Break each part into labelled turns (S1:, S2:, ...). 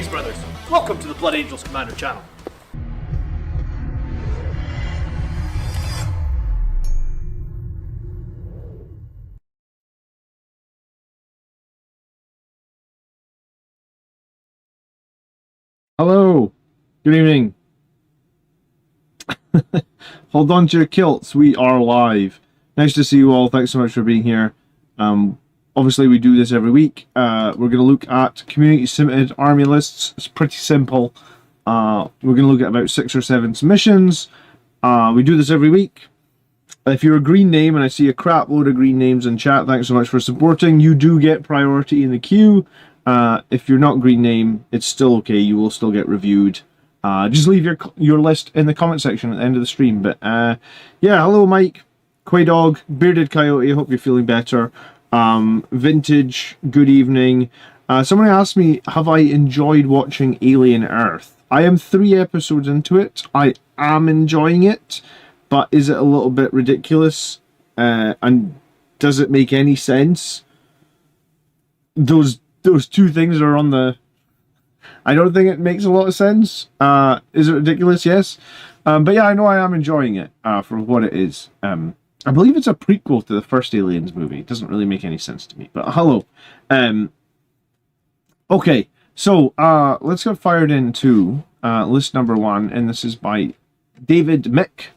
S1: Greetings, brothers. Welcome to the Blood Angels Commander channel.
S2: Hello. Good evening. Hold on to your kilts. We are live. Nice to see you all. Thanks so much for being here. Obviously, we do this every week. We're going to look at community submitted army lists. It's pretty simple. We're going to look at about 6 or 7 submissions. We do this every week. If you're a green name, and I see a crap load of green names in chat, thanks so much for supporting. You do get priority in the queue. If you're not green name, it's still okay. You will still get reviewed. Just leave your list in the comment section at the end of the stream. But yeah, hello Mike, Quaydog, Bearded Coyote, I hope you're feeling better. Vintage, good evening. Somebody asked me, have I enjoyed watching Alien Earth? I am 3 episodes into it. I am enjoying it, but is it a little bit ridiculous? And does it make any sense? Those 2 things are on the... I don't think it makes a lot of sense. Is it ridiculous? Yes. But yeah, I know I am enjoying it for what it is. I believe it's a prequel to the first Aliens movie. It doesn't really make any sense to me. But hello. Okay, so let's get fired into list number 1. And this is by David Mick.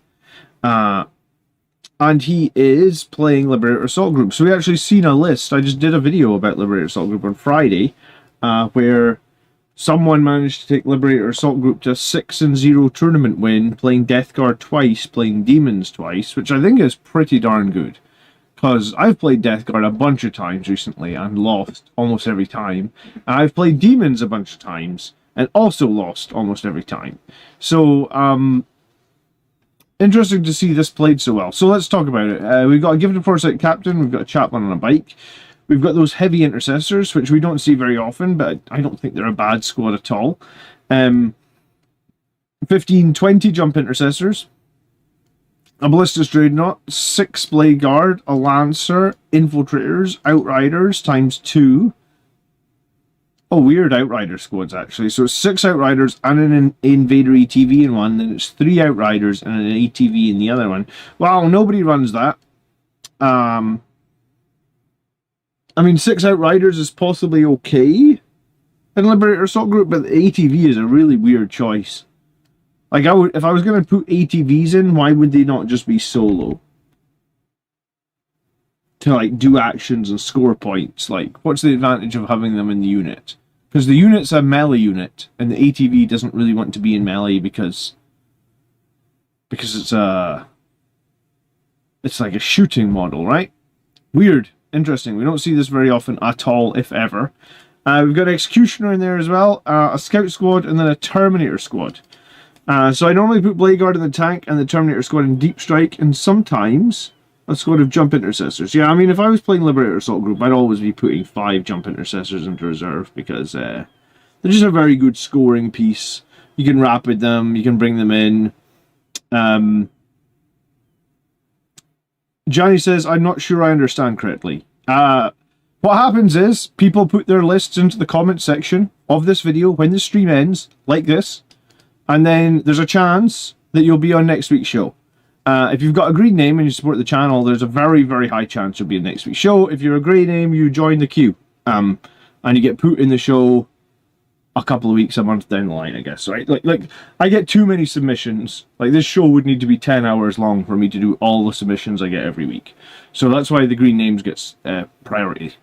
S2: And he is playing Liberator Assault Group. So we actually seen a list. I just did a video about Liberator Assault Group on Friday, where someone managed to take Liberator Assault Group to a 6-0 tournament win, playing Death Guard twice, playing Demons twice, which I think is pretty darn good. Because I've played Death Guard a bunch of times recently and lost almost every time. And I've played Demons a bunch of times and also lost almost every time. So, interesting to see this played so well. So let's talk about it. We've got a Gifted Foresight Captain, we've got a Chaplain on a bike. We've got those heavy intercessors, which we don't see very often, but I don't think they're a bad squad at all. 15-20 jump intercessors. A Ballistus Dreadnought, 6 Blade Guard, a Lancer, Infiltrators, Outriders ×2. Oh, weird Outrider squads, actually. So it's 6 Outriders and an Invader ATV in one, then it's 3 Outriders and an ATV in the other one. Wow, nobody runs that. I mean, 6 Outriders is possibly okay in Liberator Assault Group, but the ATV is a really weird choice. Like, if I was going to put ATVs in, why would they not just be solo? To, like, do actions and score points. Like, what's the advantage of having them in the unit? Because the unit's a melee unit, and the ATV doesn't really want to be in melee because it's like a shooting model, right? Weird. Interesting. We don't see this very often at all, if ever. We've got an Executioner in there as well, a Scout Squad, and then a Terminator Squad. So I normally put Blade Guard in the tank and the Terminator Squad in Deep Strike, and sometimes a squad of Jump Intercessors. Yeah, I mean, if I was playing Liberator Assault Group, I'd always be putting 5 Jump Intercessors into reserve, because they're just a very good scoring piece. You can rapid them, you can bring them in. Johnny says, I'm not sure I understand correctly. What happens is, people put their lists into the comment section of this video when the stream ends, like this, and then there's a chance that you'll be on next week's show. If you've got a green name and you support the channel, there's a very, very high chance you'll be in next week's show. If you're a grey name, you join the queue, and you get put in the show a couple of weeks, a month down the line, I guess, right? Like I get too many submissions. Like, this show would need to be 10 hours long for me to do all the submissions I get every week. So that's why the green names gets priority.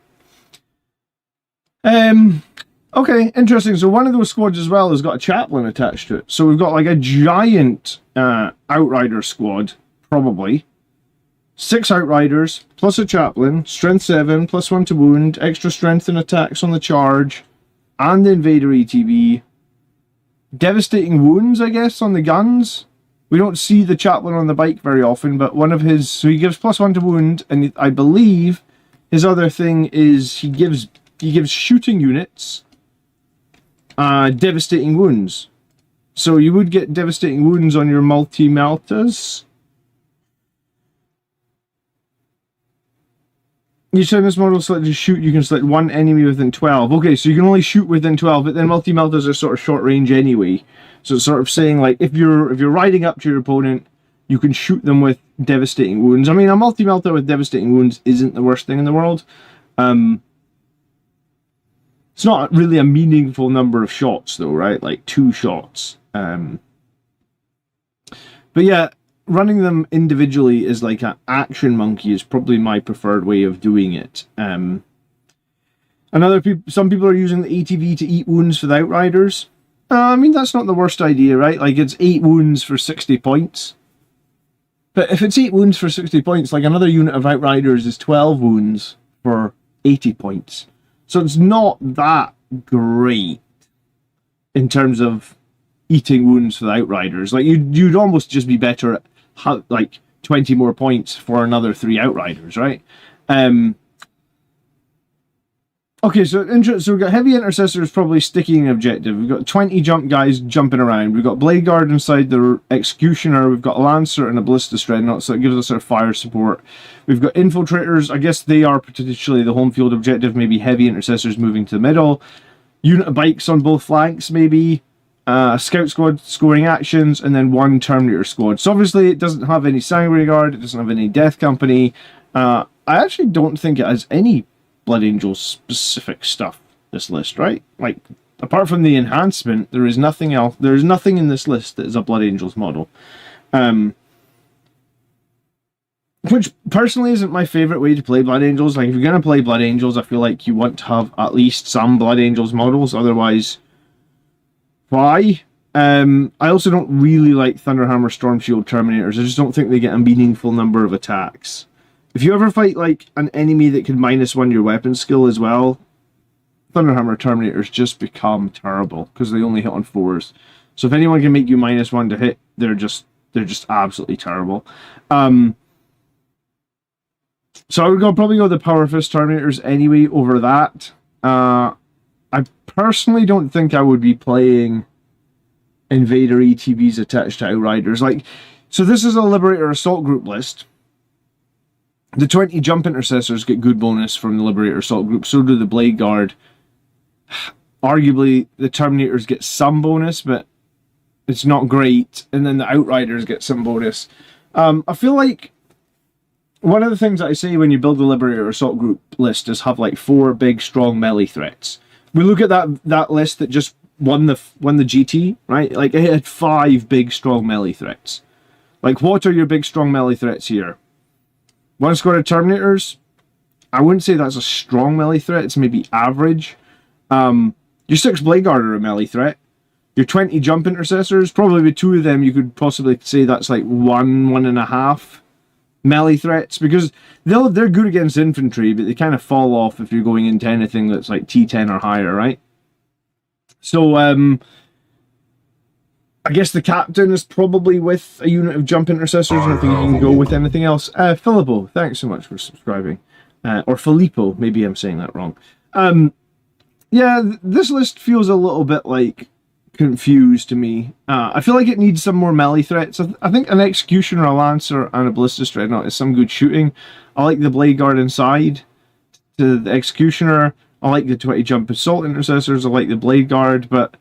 S2: Okay, interesting. So one of those squads as well has got a Chaplain attached to it. So we've got like a giant Outrider squad, probably. 6 Outriders, plus a Chaplain, Strength 7, +1 to wound, extra strength and attacks on the charge, and the Invader ATV. Devastating wounds, I guess, on the guns. We don't see the Chaplain on the bike very often, but one of his... So he gives +1 to wound, and I believe his other thing is he gives shooting units devastating wounds. So you would get devastating wounds on your multi-meltas. You said this model select to shoot, you can select one enemy within 12. Okay, so you can only shoot within 12, but then multi-meltas are sort of short range anyway. So it's sort of saying, like, if you're riding up to your opponent, you can shoot them with devastating wounds. I mean, a multi-melta with devastating wounds isn't the worst thing in the world. It's not really a meaningful number of shots, though, right? Like 2 shots. But yeah, running them individually is like an action monkey is probably my preferred way of doing it. Some people are using the ATV to eat wounds for the Outriders. I mean, that's not the worst idea, right? Like, it's 8 wounds for 60 points. But if it's 8 wounds for 60 points, like another unit of Outriders is 12 wounds for 80 points. So it's not that great in terms of eating wounds for the Outriders. Like, you'd almost just be better at, like, 20 more points for another 3 Outriders, right? Okay, so we've got Heavy Intercessors probably sticking an objective. We've got 20 jump guys jumping around. We've got Blade Guard inside the Executioner. We've got a Lancer and a Ballista Dreadnought, so it gives us our fire support. We've got Infiltrators. I guess they are potentially the home field objective. Maybe Heavy Intercessors moving to the middle. Unit of Bikes on both flanks, maybe. Scout Squad scoring actions, and then 1 Terminator Squad. So obviously it doesn't have any Sanguinary Guard. It doesn't have any Death Company. I actually don't think it has any Blood Angel specific stuff, this list, right? Like, apart from the enhancement, there is nothing else. There is nothing in this list that is a Blood Angels model. Which personally isn't my favorite way to play Blood Angels. Like, if you're going to play Blood Angels, I feel like you want to have at least some Blood Angels models, otherwise, why? I also don't really like Thunderhammer Storm Shield Terminators. I just don't think they get a meaningful number of attacks. If you ever fight, like, an enemy that can -1 your weapon skill as well, Thunderhammer Terminators just become terrible, because they only hit on 4s. So if anyone can make you -1 to hit, they're just absolutely terrible. So I would probably go the Power Fist Terminators anyway over that. I personally don't think I would be playing Invader ETBs attached to Outriders. Like, so this is a Liberator Assault Group list. The 20 Jump Intercessors get good bonus from the Liberator Assault Group, so do the Blade Guard. Arguably, the Terminators get some bonus, but it's not great, and then the Outriders get some bonus. I feel like one of the things that I say when you build the Liberator Assault Group list is have like 4 big, strong melee threats. We look at that list that just won the GT, right? Like, it had 5 big, strong melee threats. Like, what are your big, strong melee threats here? 1 squad of Terminators. I wouldn't say that's a strong melee threat. It's maybe average. Your 6 Blade Guard are a melee threat. Your 20 Jump Intercessors, probably with 2 of them, you could possibly say that's like 1.5 melee threats, because they're good against infantry, but they kind of fall off if you're going into anything that's like T10 or higher, right? So, I guess the captain is probably with a unit of Jump Intercessors. I don't think you can go with anything else. Filippo, thanks so much for subscribing. Or Filippo, maybe I'm saying that wrong. Yeah, this list feels a little bit, like, confused to me. I feel like it needs some more melee threats. I think an Executioner, a Lancer, and a Ballista Dreadnought is some good shooting. I like the Blade Guard inside to the Executioner. I like the 20 Jump Assault Intercessors. I like the Blade Guard, but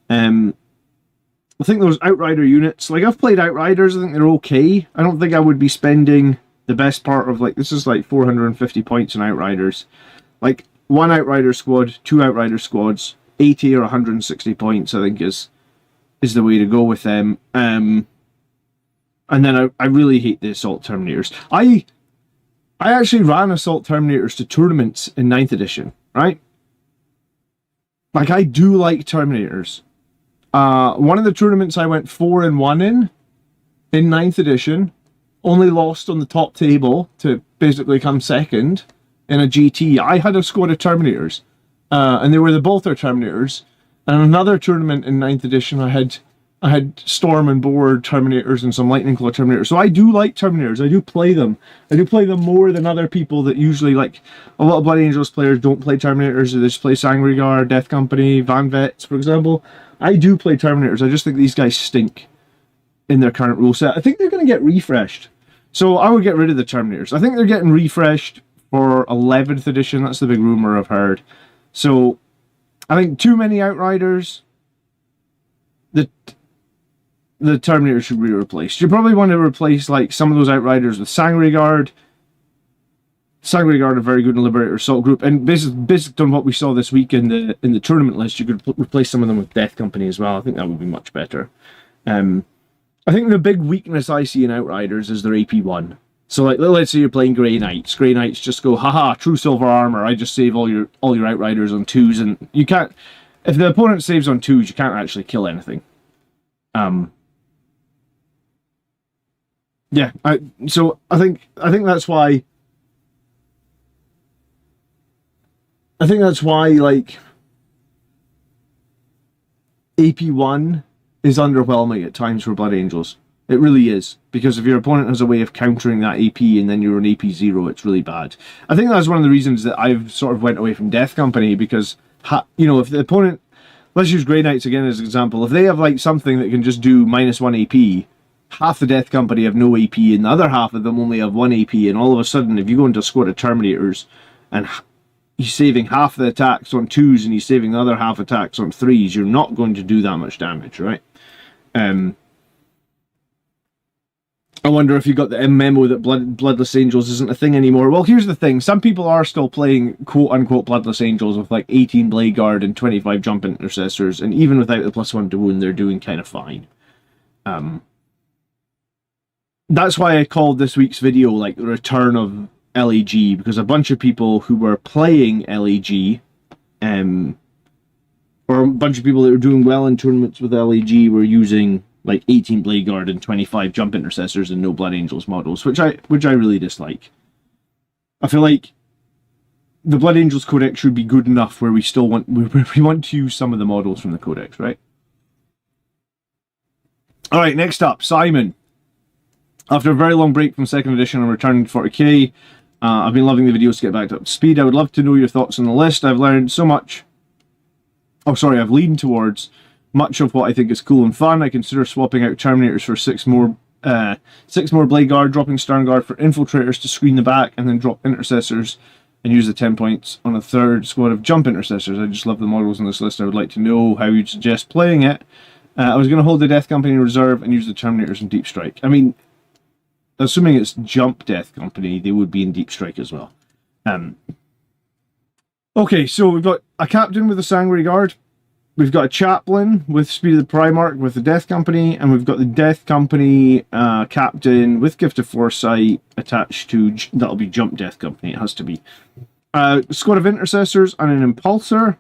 S2: I think those Outrider units, like, I've played Outriders, I think they're okay. I don't think I would be spending the best part of, like, this is like 450 points in Outriders. Like, 1 Outrider squad, 2 Outrider squads, 80 or 160 points, I think is the way to go with them. And then I really hate the Assault Terminators. I actually ran Assault Terminators to tournaments in 9th edition, right? Like, I do like Terminators. One of the tournaments I went 4-1 in 9th edition, only lost on the top table to basically come second in a GT. I had a squad of Terminators, and they were the Bolter Terminators. And another tournament in 9th edition, I had Storm and Boar Terminators and some Lightning Claw Terminators. So I do like Terminators. I do play them. I do play them more than other people that usually, like, a lot of Blood Angels players don't play Terminators. They just play Sanguinary Guard, Death Company, Van Vets, for example. I do play Terminators. I just think these guys stink in their current rule set. I think they're going to get refreshed. So I would get rid of the Terminators. I think they're getting refreshed for 11th edition. That's the big rumor I've heard. So I think too many Outriders. The Terminator should be replaced. You probably want to replace like some of those Outriders with Sangre Guard. Sangre Guard are very good in Liberator Assault Group, and based on what we saw this week in the tournament list, you could replace some of them with Death Company as well. I think that would be much better. I think the big weakness I see in Outriders is their AP1. So like, let's say you're playing Grey Knights. Grey Knights just go, haha, true silver armor. I just save all your Outriders on 2s, and you can't. If the opponent saves on 2s, you can't actually kill anything. Yeah. So I think that's why. I think that's why like AP1 is underwhelming at times for Blood Angels. It really is, because if your opponent has a way of countering that AP and then you're an AP0, it's really bad. I think that's one of the reasons that I've sort of went away from Death Company, because, if the opponent, let's use Grey Knights again as an example, if they have like something that can just do -1 AP, half the Death Company have no AP and the other half of them only have 1 AP, and all of a sudden if you go into a squad of Terminators and he's saving half the attacks on 2s and he's saving the other half attacks on 3s, you're not going to do that much damage, right? I wonder if you got the memo that Bloodless Angels isn't a thing anymore. Well, here's the thing. Some people are still playing quote-unquote Bloodless Angels with like 18 Blade Guard and 25 Jump Intercessors, and even without the +1 to wound, they're doing kind of fine. That's why I called this week's video like the return of LEG, because a bunch of people who were playing LEG, or a bunch of people that were doing well in tournaments with LEG were using like 18 Blade Guard and 25 Jump Intercessors and no Blood Angels models, which I really dislike. I feel like the Blood Angels Codex should be good enough where we want to use some of the models from the Codex, right? Alright, next up, Simon. After a very long break from 2nd edition, I'm returning to 40k. I've been loving the videos to get back up to speed. I would love to know your thoughts on the list. I've learned so much. I've leaned towards much of what I think is cool and fun. I consider swapping out Terminators for 6 more Blade Guard, dropping Stern Guard for Infiltrators to screen the back, and then drop Intercessors and use the 10 points on a 3rd squad of Jump Intercessors. I just love the models on this list. I would like to know how you'd suggest playing it. I was going to hold the Death Company in reserve and use the Terminators in Deep Strike. I mean, assuming it's Jump Death Company, they would be in Deep Strike as well. Okay, so we've got a Captain with the Sangre Guard. We've got a Chaplain with Speed of the Primarch with the Death Company, and we've got the Death Company Captain with Gift of Foresight attached to, that'll be Jump Death Company, it has to be. A squad of Intercessors and an Impulsor.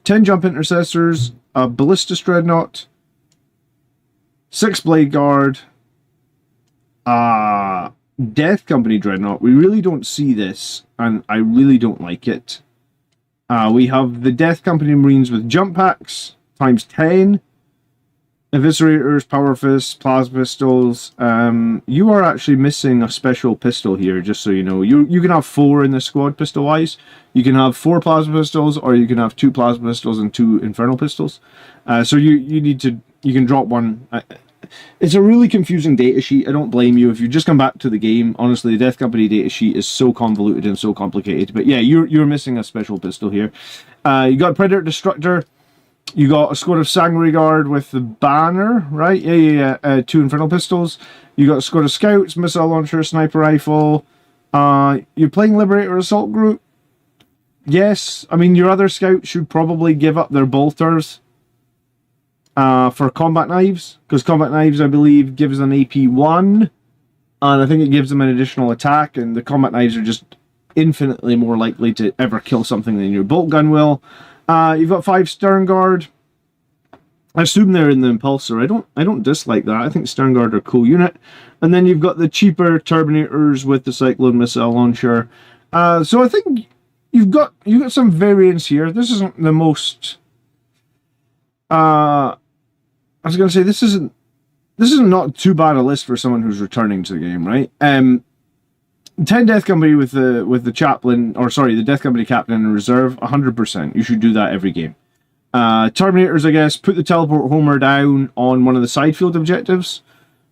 S2: 10 Jump Intercessors, a Ballistus Dreadnought, 6 Blade Guard, Death Company Dreadnought. We really don't see this, and I really don't like it. We have the Death Company Marines with Jump Packs, times 10. Eviscerators, Power Fists, Plasma Pistols. You are actually missing a special pistol here, just so you know. You can have 4 in the squad, pistol-wise. You can have 4 Plasma Pistols, or you can have 2 Plasma Pistols and 2 Infernal Pistols. So you can drop one. It's a really confusing datasheet. I don't blame you if you just come back to the game. Honestly, the Death Company datasheet is so convoluted and so complicated. But yeah, you're missing a special pistol here. You got Predator Destructor. You got a squad of Sangre Guard with the banner, right? Yeah. 2 Infernal Pistols. You got a squad of Scouts, Missile Launcher, Sniper Rifle. You're playing Liberator Assault Group. Yes, I mean, your other Scouts should probably give up their bolters for Combat Knives, because Combat Knives, I believe, gives an AP1, and I think it gives them an additional attack, and the Combat Knives are just infinitely more likely to ever kill something than your bolt gun will. You've got 5 Stern Guard. I assume they're in the Impulsor. I don't dislike that. I think Stern Guard are a cool unit. And then you've got the cheaper Terminators with the Cyclone Missile Launcher. So I think you've got some variance here. This isn't the most... I was going to say, this isn't not too bad a list for someone who's returning to the game, right? 10 Death Company with the Chaplain, or sorry, the Death Company Captain in reserve, 100%. You should do that every game. Terminators, I guess, put the Teleport Homer down on one of the side field objectives.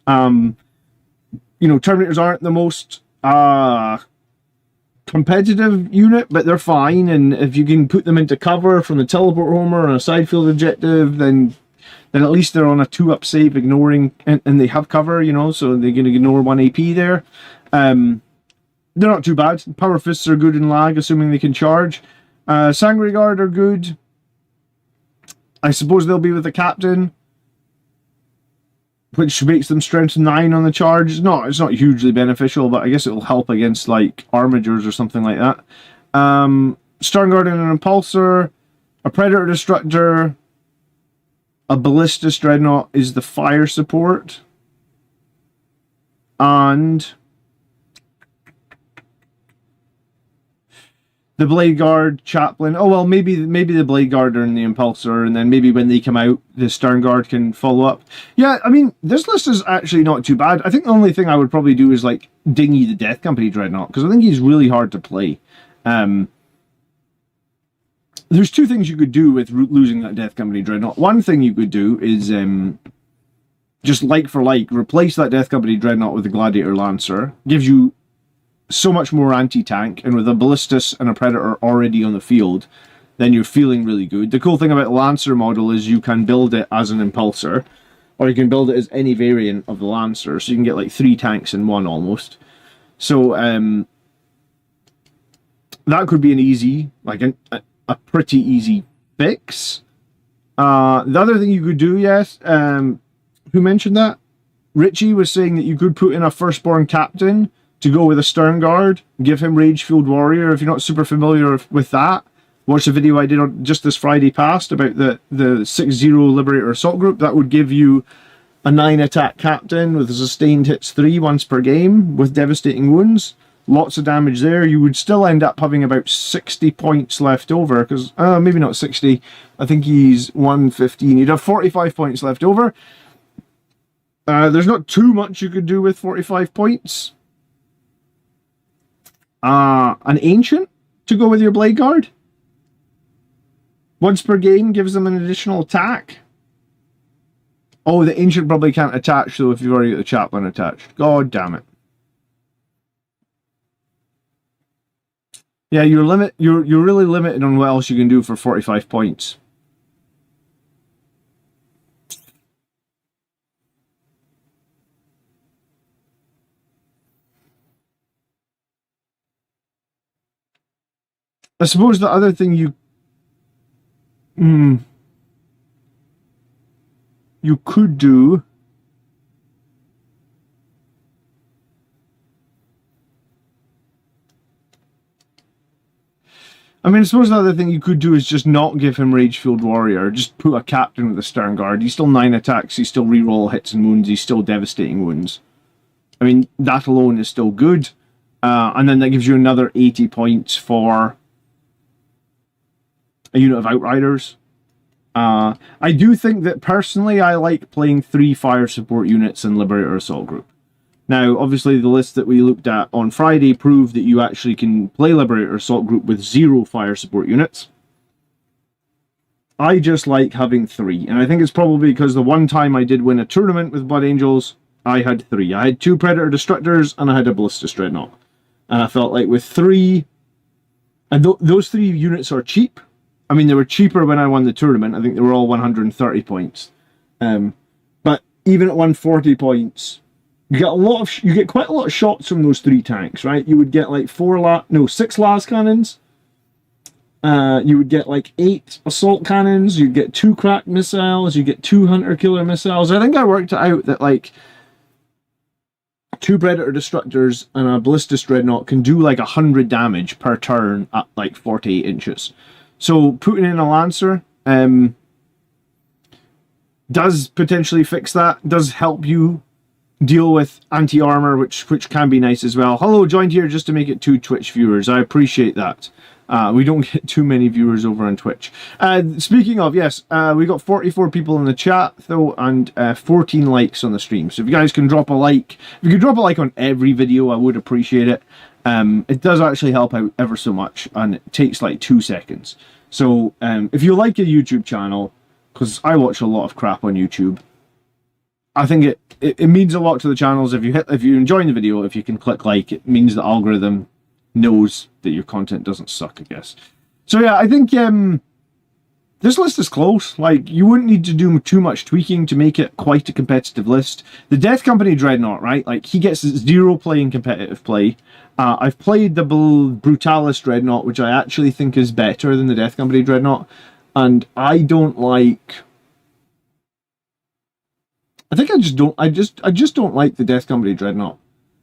S2: Terminators aren't the most competitive unit, but they're fine. And if you can put them into cover from the teleport homer on a side field objective, then at least they're on a 2-up save, ignoring, and they have cover, you know, so they're going to ignore 1 AP there. They're not too bad. Power Fists are good in lag, assuming they can charge. Sangre Guard are good. I suppose they'll be with the captain, which makes them strength 9 on the charge. It's not hugely beneficial, but I guess it'll help against like armigers or something like that. Stern Guard and an Impulsor, a Predator Destructor, a Ballistus Dreadnought is the fire support, and the Blade Guard, Chaplain. Oh, well, maybe the Blade Guard and the Impulsor, and then maybe when they come out, the Stern Guard can follow up. Yeah, I mean, this list is actually not too bad. I think the only thing I would probably do is, like, Dingy the Death Company Dreadnought, because I think he's really hard to play. There's 2 things you could do with losing that Death Company Dreadnought. One thing you could do is, just like for like, replace that Death Company Dreadnought with the Gladiator Lancer. Gives you so much more anti-tank, and with a Ballistus and a Predator already on the field, then you're feeling really good. The cool thing about the Lancer model is you can build it as an Impulsor, or you can build it as any variant of the Lancer, so you can get like 3 tanks in one almost. So that could be an easy, like a pretty easy fix. The other thing you could do, yes, who mentioned that? Richie was saying that you could put in a Firstborn Captain to go with a Stern Guard, give him Rage Fueled Warrior. If you're not super familiar with that, watch the video I did on just this Friday past about the 6-0 Liberator Assault Group. That would give you a 9 attack captain with sustained hits 3 once per game with devastating wounds. Lots of damage there. You would still end up having about 60 points left over, because maybe not 60. I think he's 115. You'd have 45 points left over. There's not too much you could do with 45 points. An Ancient to go with your Blade Guard. Once per game gives them an additional attack. Oh, the Ancient probably can't attach though if you've already got the Chaplain attached. God damn it. Yeah, you're really limited on what else you can do for 45 points. I suppose the other thing you could do I suppose the other thing you could do is just not give him Rage Fueled Warrior. Just put a Captain with a Stern Guard. He's still 9 attacks. He's still reroll hits and wounds. He's still devastating wounds. I mean, that alone is still good. And then that gives you another 80 points for a unit of Outriders. I do think that personally I like playing 3 fire support units in Liberator Assault Group. Now, obviously the list that we looked at on Friday proved that you actually can play Liberator Assault Group with 0 fire support units. I just like having 3, and I think it's probably because the one time I did win a tournament with Blood Angels, I had 3. I had 2 Predator Destructors, and I had a Ballistus Dreadnought. And I felt like with 3... And those 3 units are cheap. I mean, they were cheaper when I won the tournament. I think they were all 130 points. But even at 140 points, you get quite a lot of shots from those 3 tanks, right? You would get like 6 las cannons. You would get like 8 assault cannons. You'd get 2 crack missiles. You get 2 hunter killer missiles. I think I worked it out that like 2 Predator Destructors and a Ballistus Dreadnought can do like 100 damage per turn at like 48 inches. So putting in a Lancer does potentially fix that. Does help you deal with anti-armor, which can be nice as well. Hello, joined here just to make it 2 Twitch viewers. I appreciate that. We don't get too many viewers over on Twitch. Speaking of, yes, we got 44 people in the chat, though, and 14 likes on the stream. So if you guys can drop a like, if you could drop a like on every video, I would appreciate it. It does actually help out ever so much, and it takes like 2 seconds. So if you like a YouTube channel, because I watch a lot of crap on YouTube, I think it means a lot to the channels. If you're enjoying the video, if you can click like, it means the algorithm knows that your content doesn't suck, I guess. So yeah, I think this list is close. Like, you wouldn't need to do too much tweaking to make it quite a competitive list. The Death Company Dreadnought, right? Like, he gets 0 play in competitive play. I've played the Brutalis Dreadnought, which I actually think is better than the Death Company Dreadnought. And I don't like... I think I just don't like the Death Company Dreadnought.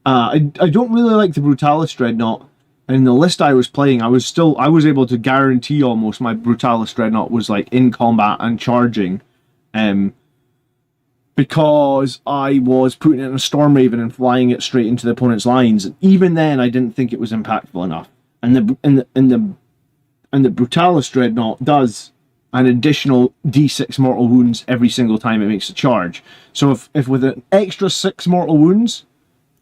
S2: I don't really like the Brutalis Dreadnought. And in the list I was playing, I was able to guarantee almost my Brutalis Dreadnought was like in combat and charging. Because I was putting it in a Storm Raven and flying it straight into the opponent's lines. And even then I didn't think it was impactful enough. And the Brutalis Dreadnought does an additional D6 mortal wounds every single time it makes a charge. So if with an extra 6 mortal wounds,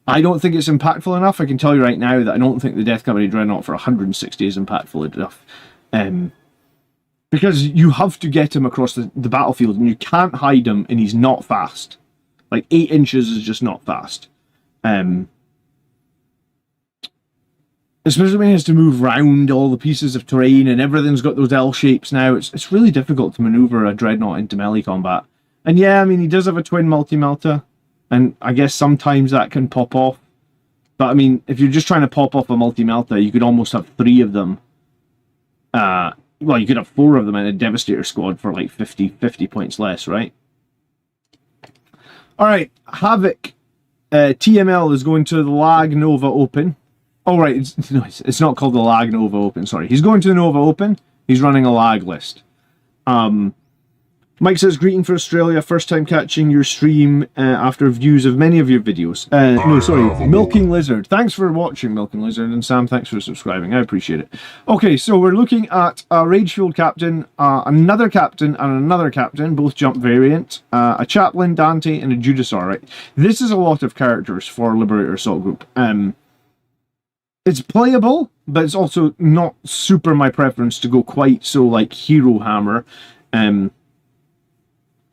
S2: I don't think it's impactful enough. I can tell you right now that I don't think the Death Company Dreadnought for 160 is impactful enough. Because you have to get him across the battlefield, and you can't hide him, and he's not fast. Like, 8 inches is just not fast. Especially when he has to move around all the pieces of terrain, and everything's got those L shapes now. It's really difficult to maneuver a Dreadnought into melee combat. And yeah, I mean, he does have a twin multi-melta, and I guess sometimes that can pop off. But I mean, if you're just trying to pop off a multi-melta, you could almost have 3 of them. Well, you could have 4 of them in a Devastator squad for like 50 points less, right? Alright, Havoc. TML is going to the Lag Nova Open. Oh, right, it's not called the Lag Nova Open, sorry. He's going to the Nova Open. He's running a lag list. Mike says, greeting for Australia, first time catching your stream after views of many of your videos. No, sorry, Milking Lizard. Thanks for watching, Milking Lizard, and Sam, thanks for subscribing. I appreciate it. Okay, so we're looking at a Rage-Fueled Captain, another Captain, and another Captain, both jump variant, a Chaplain, Dante, and a Judisaur, right? This is a lot of characters for Liberator Assault Group. It's playable, but it's also not super my preference to go quite so, like, Hero Hammer.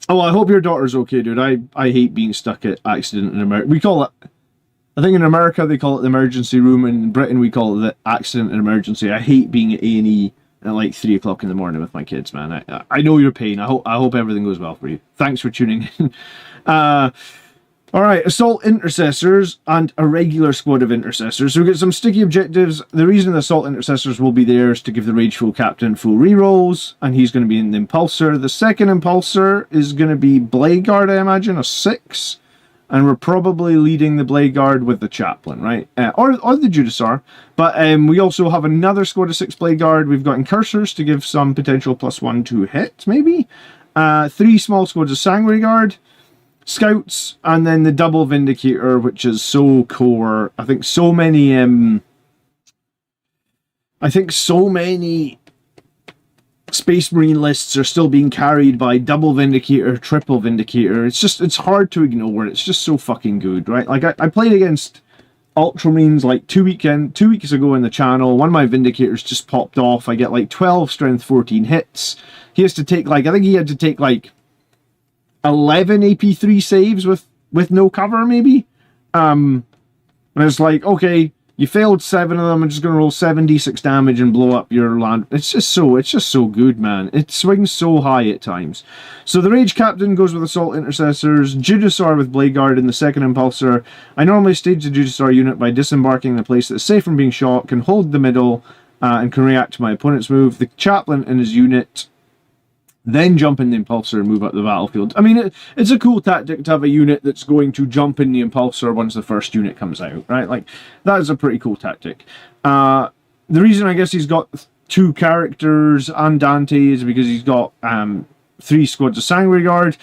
S2: Oh, I hope your daughter's okay, dude. I hate being stuck at accident in America. We call it... I think in America they call it the emergency room, and in Britain we call it the accident and emergency. I hate being at A&E at like 3 o'clock in the morning with my kids, man. I know your pain. I hope everything goes well for you. Thanks for tuning in. Alright, Assault Intercessors and a regular squad of Intercessors. So we get some sticky objectives. The reason the Assault Intercessors will be there is to give the Rageful Captain full rerolls, and he's going to be in the Impulsor. The second Impulsor is going to be Blade Guard, I imagine, a 6. And we're probably leading the Blade Guard with the Chaplain, right? Or the Judisaur. But we also have another squad of 6 Blade Guard. We've got Incursors to give some potential +1 to hit, maybe. 3 small squads of Sanguinary Guard. Scouts, and then the double Vindicator, which is so core. I think so many Space Marine lists are still being carried by double Vindicator, triple Vindicator. It's hard to ignore. It's just so fucking good, right? Like, I played against Ultramarines like 2 weeks ago in the channel. One of my Vindicators just popped off. I get like 12 strength 14 hits. He has to take like, I think he had to take like 11 AP3 saves with no cover, maybe. And it's like, okay, you failed 7 of them. I'm just going to roll 7d6 damage and blow up your land. It's just so good, man. It swings so high at times. So the Rage Captain goes with Assault Intercessors, Judisaur with Blade Guard in the second Impulsor. I normally stage the Judisaur unit by disembarking in a place that's safe from being shot, can hold the middle, and can react to my opponent's move. The Chaplain and his unit then jump in the Impulsor and move up the battlefield. I mean, it's a cool tactic to have a unit that's going to jump in the Impulsor once the first unit comes out, right? Like, that is a pretty cool tactic. The reason I guess he's got 2 characters and Dante is because he's got 3 squads of Sanguinary Guard.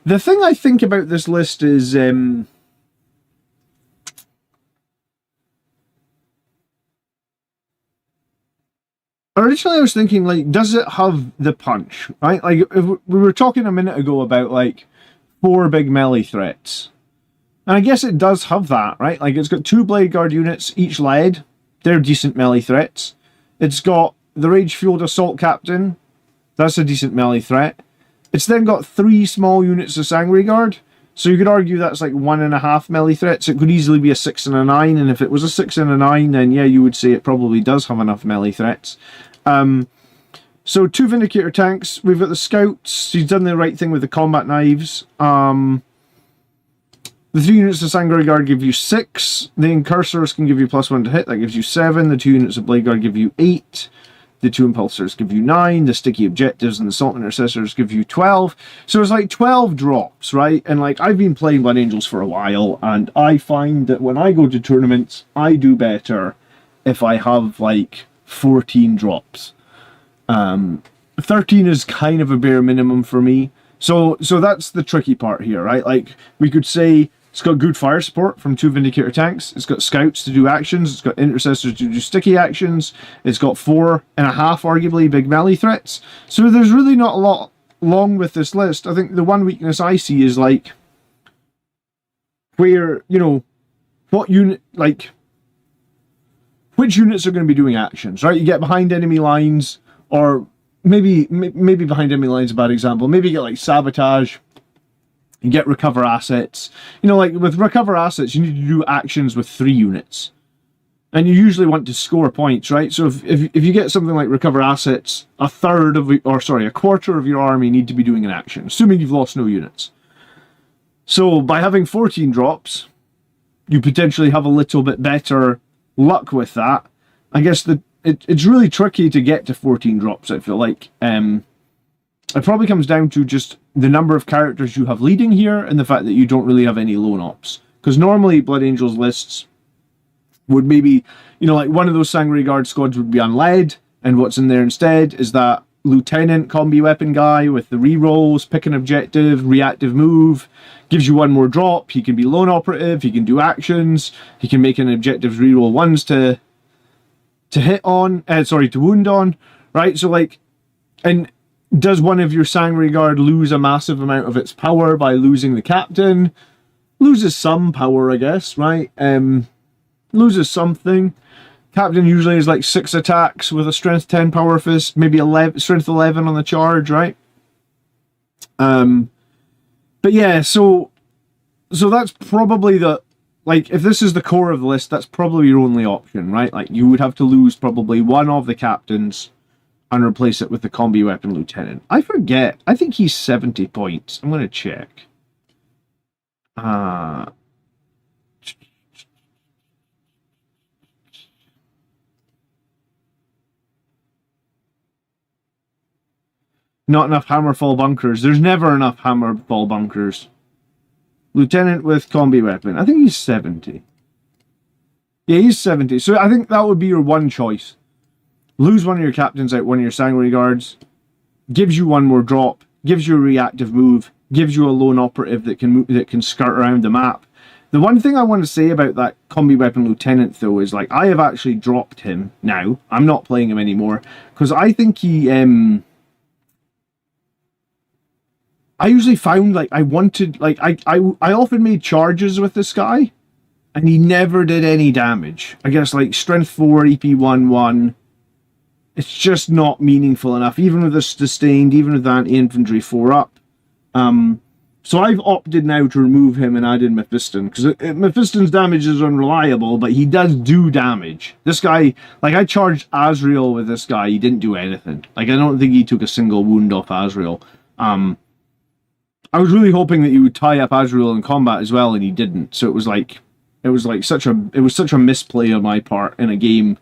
S2: The thing I think about this list is... originally I was thinking, like, does it have the punch, right? Like, if we were talking a minute ago about, like, 4 big melee threats. And I guess it does have that, right? Like, it's got 2 Blade Guard units, each lead. They're decent melee threats. It's got the Rage-Fueled Assault Captain. That's a decent melee threat. It's then got 3 small units of Sanguinary Guard. So you could argue that's like 1.5 melee threats. It could easily be a 6 and a 9, and if it was a 6 and a 9, then yeah, you would say it probably does have enough melee threats. So 2 Vindicator tanks. We've got the scouts. He's done the right thing with the combat knives. The 3 units of Sangre Guard give you 6. The Incursors can give you +1 to hit. That gives you 7. The 2 units of Blade Guard give you 8. The 2 Impulsors give you 9. The Sticky Objectives and the Assault Intercessors give you 12. So it's like 12 drops, right? And like, I've been playing Blood Angels for a while, and I find that when I go to tournaments, I do better if I have like 14 drops. 13 is kind of a bare minimum for me. So that's the tricky part here, right? Like, we could say it's got good fire support from 2 Vindicator tanks. It's got scouts to do actions. It's got intercessors to do sticky actions. It's got 4.5 arguably big melee threats. So there's really not a lot wrong with this list. I think the one weakness I see is like where, you know, what unit, like which units are going to be doing actions, right? You get behind enemy lines, or maybe behind enemy lines is a bad example. Maybe you get like sabotage. You get recover assets. You know, like with recover assets, you need to do actions with 3 units. And you usually want to score points, right? So if you get something like recover assets, a quarter of your army need to be doing an action, assuming you've lost no units. So by having 14 drops, you potentially have a little bit better luck with that. I guess it's really tricky to get to 14 drops, I feel like. It probably comes down to just the number of characters you have leading here and the fact that you don't really have any lone ops. Because normally Blood Angels lists would maybe, you know, like one of those Sangre Guard squads would be unled, and what's in there instead is that lieutenant combi weapon guy with the rerolls, pick an objective, reactive move, gives you 1 more drop. He can be lone operative, he can do actions, he can make an objectives reroll 1s to hit on, to wound on, right? So like, and does one of your Sangre Guard lose a massive amount of its power by losing the captain? Loses some power, I guess, right? Loses something. Captain usually is like 6 attacks with a strength 10 power fist, maybe 11, strength 11 on the charge, right? But yeah, so that's probably the, like, if this is the core of the list, that's probably your only option, right? Like, you would have to lose probably one of the captains and replace it with the combi weapon lieutenant. I forget. I think he's 70 points. I'm going to check. Not enough Hammerfall bunkers. There's never enough Hammerfall bunkers. Lieutenant with combi weapon. I think he's 70. Yeah, he's 70. So I think that would be your one choice. Lose one of your captains out one of your Sangre Guards. Gives you 1 more drop. Gives you a reactive move. Gives you a lone operative that can skirt around the map. The one thing I want to say about that combi weapon lieutenant, though, is like I have actually dropped him now. I'm not playing him anymore because I think he. I usually found like I wanted like I often made charges with this guy, and he never did any damage. I guess like strength 4, EP 1/1. It's just not meaningful enough, even with a sustained, even with anti-infantry 4 up. So I've opted now to remove him and add in Mephiston, because Mephiston's damage is unreliable, but he does do damage. This guy, like I charged Azrael with this guy, he didn't do anything. Like I don't think he took a single wound off Azrael. I was really hoping that he would tie up Azrael in combat as well, and he didn't. So it was such a misplay on my part in a game.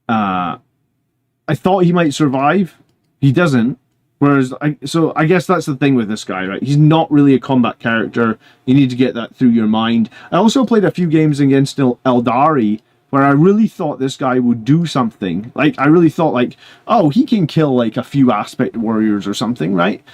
S2: I thought he might survive. He doesn't. Whereas, I guess that's the thing with this guy, right? He's not really a combat character. You need to get that through your mind. I also played a few games against Eldari, where I really thought this guy would do something. Like, I really thought, like, oh, he can kill, like, a few aspect warriors or something, right?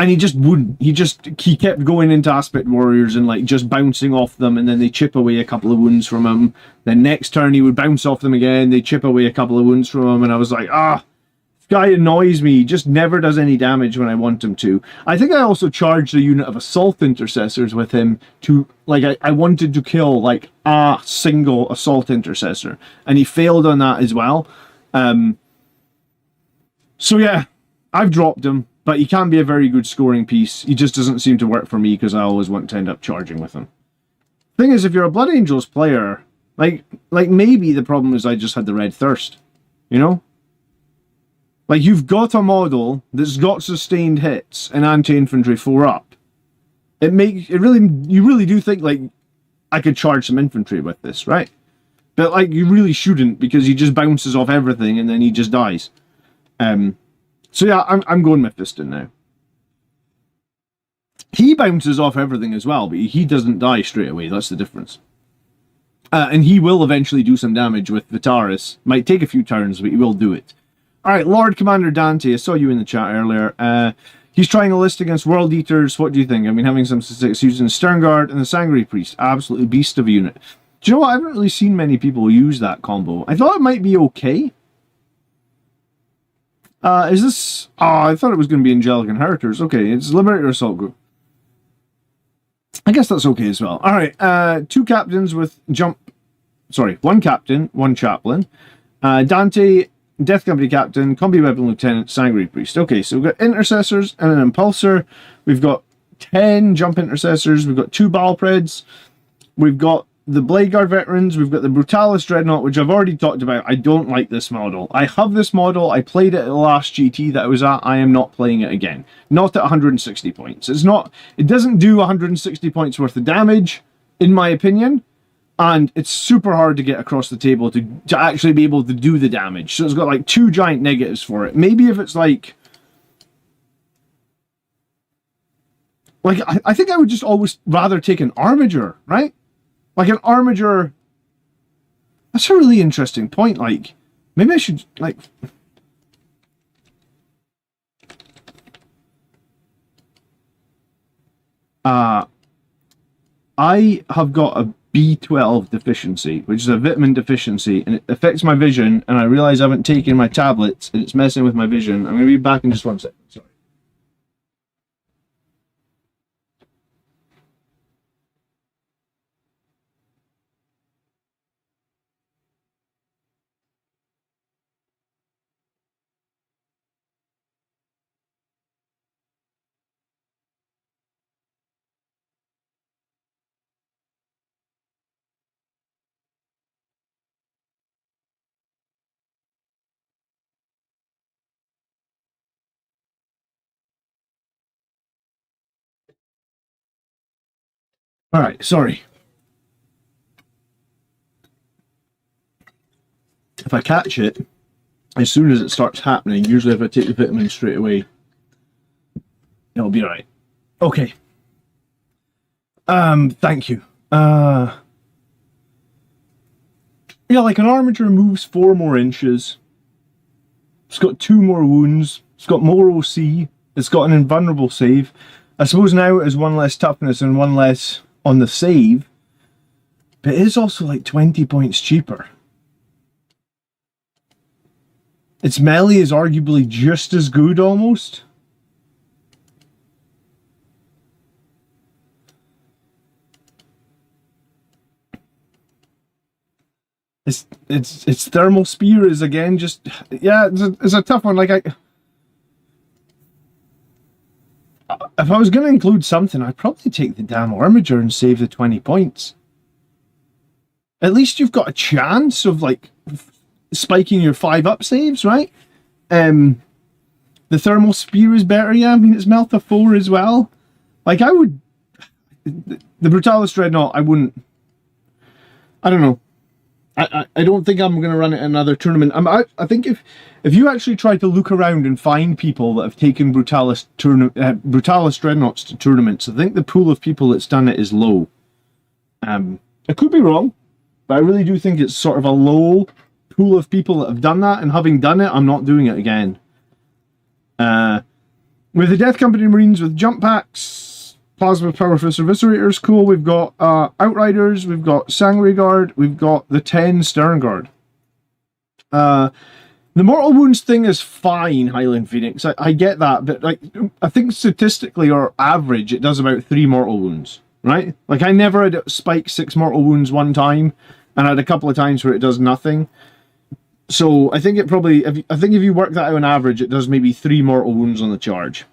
S2: And he just wouldn't. He kept going into aspect warriors and like just bouncing off them, and then they chip away a couple of wounds from him. Then next turn he would bounce off them again, they chip away a couple of wounds from him, and I was like, this guy annoys me. He just never does any damage when I want him to. I think I also charged a unit of assault intercessors with him to, like, I wanted to kill like a single assault intercessor, and he failed on that as well. So yeah, I've dropped him. But he can be a very good scoring piece. He just doesn't seem to work for me because I always want to end up charging with him. Thing is, if you're a Blood Angels player, like maybe the problem is I just had the Red Thirst, you know? Like, you've got a model that's got sustained hits and anti-infantry 4-up. You really do think, like, I could charge some infantry with this, right? But, like, you really shouldn't, because he just bounces off everything and then he just dies. So yeah, I'm going Mephiston now. He bounces off everything as well, but he doesn't die straight away. That's the difference. And he will eventually do some damage with Vitaris. Might take a few turns, but he will do it. Alright, Lord Commander Dante, I saw you in the chat earlier. He's trying a list against World Eaters. What do you think? I mean, having some success using Sternguard and the Sangre Priest. Absolutely beast of a unit. Do you know what? I haven't really seen many people use that combo. I thought it might be okay. Is this... Oh, I thought it was going to be Angelic Inheritors. Okay, it's Liberator Assault Group. I guess that's okay as well. Alright, 2 captains with jump... Sorry, 1 captain, 1 chaplain. Dante, Death Company Captain, Combi Weapon Lieutenant, Sangre Priest. Okay, so we've got Intercessors and an Impulsor. We've got 10 Jump Intercessors. We've got 2 Battlepreds. We've got the Blade Guard Veterans. We've got the Brutalis Dreadnought, which I've already talked about. I don't like this model. I have this model. I played it at the last GT that I was at. I am not playing it again. Not at 160 points. It doesn't do 160 points worth of damage, in my opinion. And it's super hard to get across the table to actually be able to do the damage. So it's got like 2 giant negatives for it. Maybe if it's like I think I would just always rather take an Armiger, right? Like an Armiger. That's a really interesting point. Like, maybe I should, like... I have got a B12 deficiency, which is a vitamin deficiency, and it affects my vision, and I realize I haven't taken my tablets, and it's messing with my vision. I'm going to be back in just 1 second. Sorry. Alright, sorry. If I catch it, as soon as it starts happening, usually if I take the vitamin straight away, it'll be alright. Okay. Thank you. Yeah, like an Armiger moves 4 more inches. It's got 2 more wounds. It's got more OC. It's got an invulnerable save. I suppose now it has 1 less toughness and 1 less on the save. But it is also like 20 points cheaper. Its melee is arguably just as good almost. Its thermal spear is again just, yeah, it's a tough one. Like, if I was going to include something, I'd probably take the damn Armiger and save the 20 points. At least you've got a chance of, like, spiking your 5-up saves, right? The thermal spear is better, yeah. I mean, it's Melta 4 as well. Like, I would... The Brutalis Dreadnought, I wouldn't... I don't know. I don't think I'm going to run it in another tournament. I think if you actually try to look around and find people that have taken Brutalis Dreadnoughts to tournaments, I think the pool of people that's done it is low. I could be wrong, but I really do think it's sort of a low pool of people that have done that, and having done it, I'm not doing it again. With the Death Company Marines with jump packs, Plasma Power Fist Eviscerators, cool. We've got Outriders, we've got Sangre Guard, we've got the 10 Stern Guard. The Mortal Wounds thing is fine, Highland Phoenix. I get that, but like, I think statistically or average, it does about 3 Mortal Wounds, right? Like, I never had it spike 6 Mortal Wounds one time, and I had a couple of times where it does nothing. So I think it probably, I think if you work that out on average, it does maybe 3 Mortal Wounds on the charge.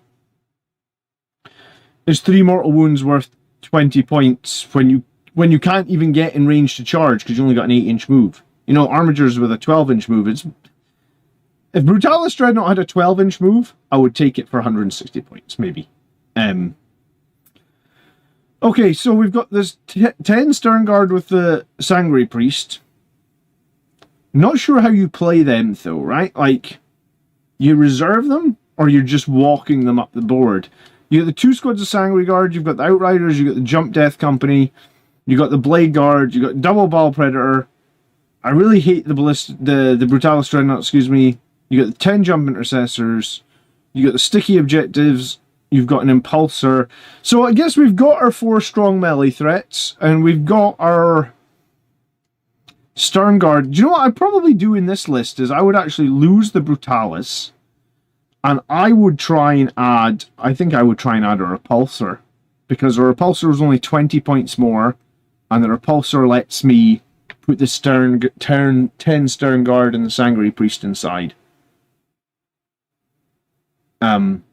S2: Is 3 mortal wounds worth 20 points when you can't even get in range to charge because you only got an 8-inch move? You know, Armigers with a 12-inch move, if Brutalis Dreadnought had a 12-inch move, I would take it for 160 points, maybe. Okay, so we've got this 10 Stern Guard with the Sanguinary Priest. Not sure how you play them, though, right? Like, you reserve them, or you're just walking them up the board. You got the 2 squads of Sanguinary Guard, you've got the Outriders, you've got the Jump Death Company, you've got the Blade Guard, you've got Double Ball Predator. I really hate the Brutalis Dreadnought, excuse me. You got the 10 Jump Intercessors, you got the Sticky Objectives, you've got an Impulsor. So I guess we've got our 4 strong melee threats, and we've got our Stern Guard. Do you know what I'd probably do in this list is I would actually lose the Brutalis, and I would try and add, I think I would try and add a Repulsor, because a Repulsor is only 20 points more, and the Repulsor lets me put the 10 Stern Guard and the Sanguinary Priest inside. And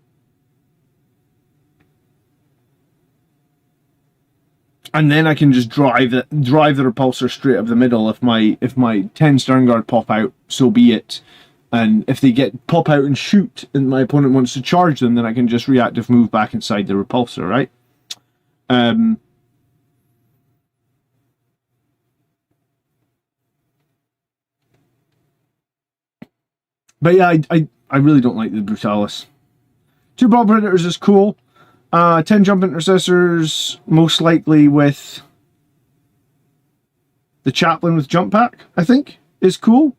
S2: then I can just drive the Repulsor straight up the middle. If my 10 Stern Guard pop out, so be it. And if they pop out and shoot, and my opponent wants to charge them, then I can just reactive move back inside the Repulsor, right? But yeah, I really don't like the Brutalis. 2 Ball Predators is cool. 10 Jump Intercessors, most likely with the Chaplain with Jump Pack, I think, is cool.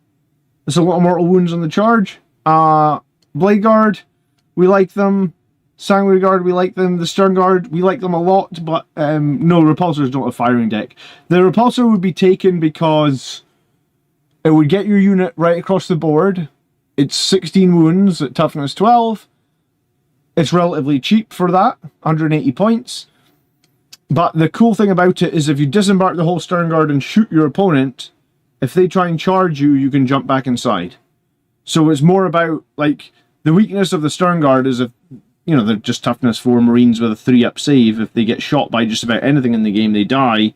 S2: There's a lot of mortal wounds on the charge. Blade Guard, we like them. Sanguinary Guard, we like them. The Stern Guard, we like them a lot, but no, Repulsors don't have firing deck. The Repulsor would be taken because it would get your unit right across the board. It's 16 wounds at toughness 12. It's relatively cheap for that, 180 points. But the cool thing about it is if you disembark the whole Stern Guard and shoot your opponent, if they try and charge you, you can jump back inside. So it's more about, like, the weakness of the Stern Guard is if, you know, they're just toughness 4 Marines with a 3-up save. If they get shot by just about anything in the game, they die.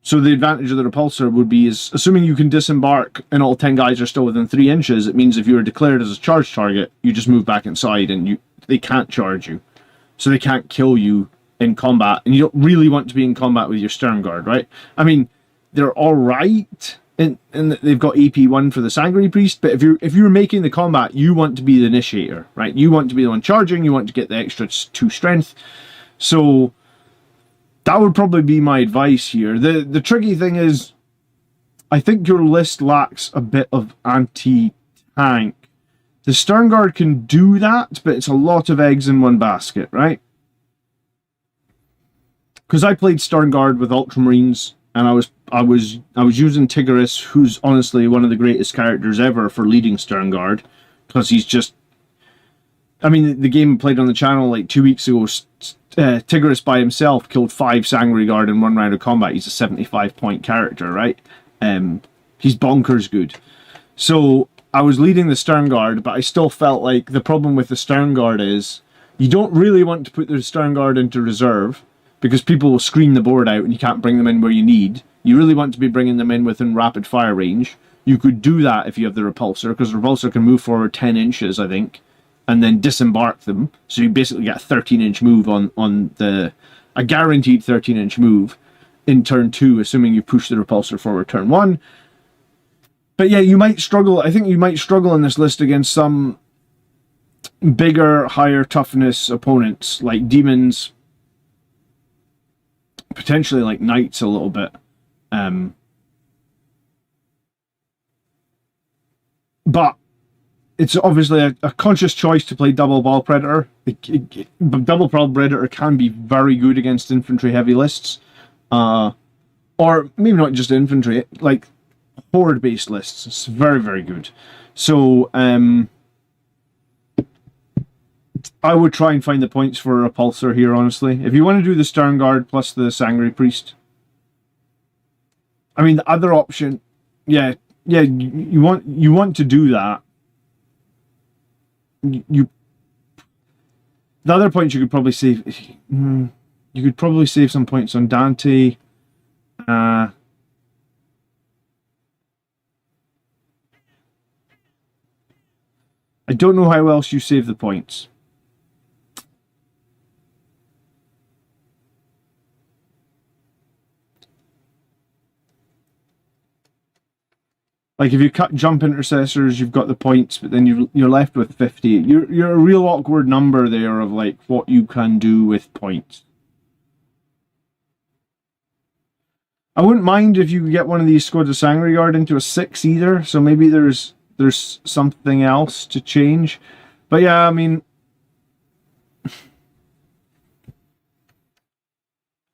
S2: So the advantage of the Repulsor would be, is assuming you can disembark and all 10 guys are still within 3 inches, it means if you are declared as a charge target, you just move back inside and they can't charge you. So they can't kill you in combat. And you don't really want to be in combat with your Stern Guard, right? I mean, they're alright, and they've got AP1 for the Sanguinary Priest, but if you're making the combat, you want to be the initiator, right? You want to be the one charging, you want to get the extra 2 strength. So that would probably be my advice here. The tricky thing is, I think your list lacks a bit of anti-tank. The Stern Guard can do that, but it's a lot of eggs in one basket, right? Because I played Stern Guard with Ultramarines, and I was using Tigris, who's honestly one of the greatest characters ever for leading Stern Guard, because he's just, I mean, the game played on the channel like 2 weeks ago, Tigris by himself killed 5 Sanguinary Guard in 1 round of combat. He's a 75-point character, right? He's bonkers good. So I was leading the Stern Guard, but I still felt like the problem with the Stern Guard is you don't really want to put the Stern Guard into reserve, because people will screen the board out and you can't bring them in where you need. You really want to be bringing them in within rapid fire range. You could do that if you have the Repulsor, because the Repulsor can move forward 10 inches, I think, and then disembark them. So you basically get a 13-inch move on a guaranteed 13-inch move in turn 2, assuming you push the Repulsor forward turn 1. But yeah, you might struggle. I think you might struggle in this list against some bigger, higher toughness opponents, like demons, potentially like knights a little bit. But it's obviously a conscious choice to play Double Ball Predator. Double Ball Predator can be very good against infantry heavy lists. Or maybe not just infantry, like horde based lists. It's very, very good. So I would try and find the points for a Repulsor here, honestly. If you want to do the Stern Guard plus the Sanguinary Priest. I mean, the other option, yeah, you want to do that. The other points you could probably save. You could probably save some points on Dante. I don't know how else you save the points. Like if you cut jump intercessors, you've got the points, but then you're left with 50. You're a real awkward number there of like what you can do with points. I wouldn't mind if you get one of these squads of Sangre Guard into a 6 either, so maybe there's something else to change. But yeah, I mean,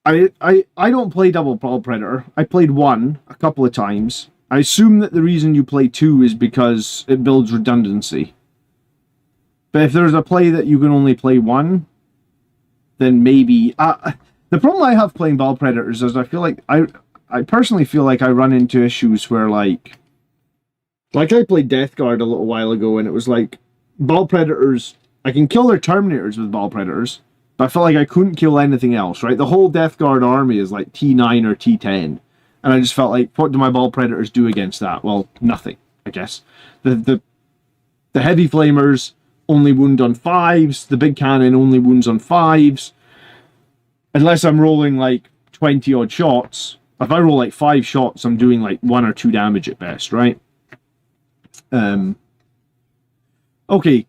S2: I don't play Double Ball Predator. I played 1 a couple of times. I assume that the reason you play 2 is because it builds redundancy. But if there's a play that you can only play 1, then maybe... the problem I have playing Ball Predators is I feel like... I personally feel like I run into issues where, like I played Death Guard a little while ago, and it was like, Ball Predators... I can kill their Terminators with Ball Predators, but I felt like I couldn't kill anything else, right? The whole Death Guard army is like T9 or T10. And I just felt like, what do my Ball Predators do against that? Well, nothing, I guess. The Heavy Flamers only wound on 5s. The Big Cannon only wounds on 5s. Unless I'm rolling like 20 odd shots. If I roll like 5 shots, I'm doing like 1 or 2 damage at best, right? Okay,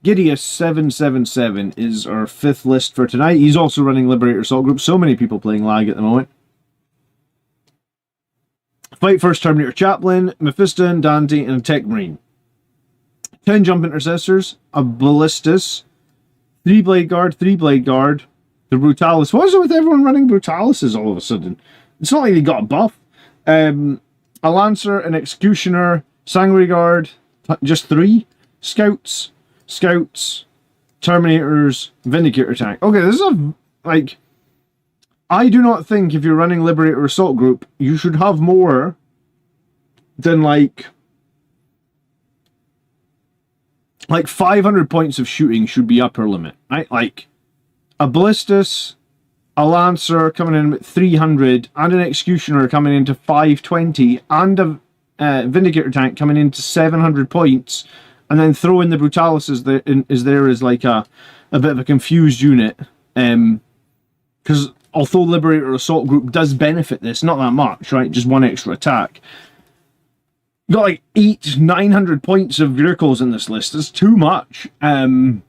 S2: Gideius 777 is our 5th list for tonight. He's also running Liberator Assault Group. So many people playing Lag at the moment. Fight First Terminator Chaplain, Mephiston, Dante, and a Tech Marine. 10 Jump Intercessors, a Ballistus, 3 Blade Guard, 3 Blade Guard, the Brutalis. What is it with everyone running Brutalises all of a sudden? It's not like they got a buff. A Lancer, an Executioner, Sangre Guard, just 3. Scouts, Terminators, Vindicator Tank. Okay, this is a, like... I do not think if you're running Liberator Assault Group, you should have more than like 500 points of shooting should be upper limit, right? Like a Ballistus, a Lancer coming in at 300, and an Executioner coming into 520, and a Vindicator Tank coming into 700 points, and then throw in the Brutalis is there as like a bit of a confused unit, because although Liberator Assault Group does benefit this, not that much, right? Just 1 extra attack. You got like 900 points of vehicles in this list. That's too much. I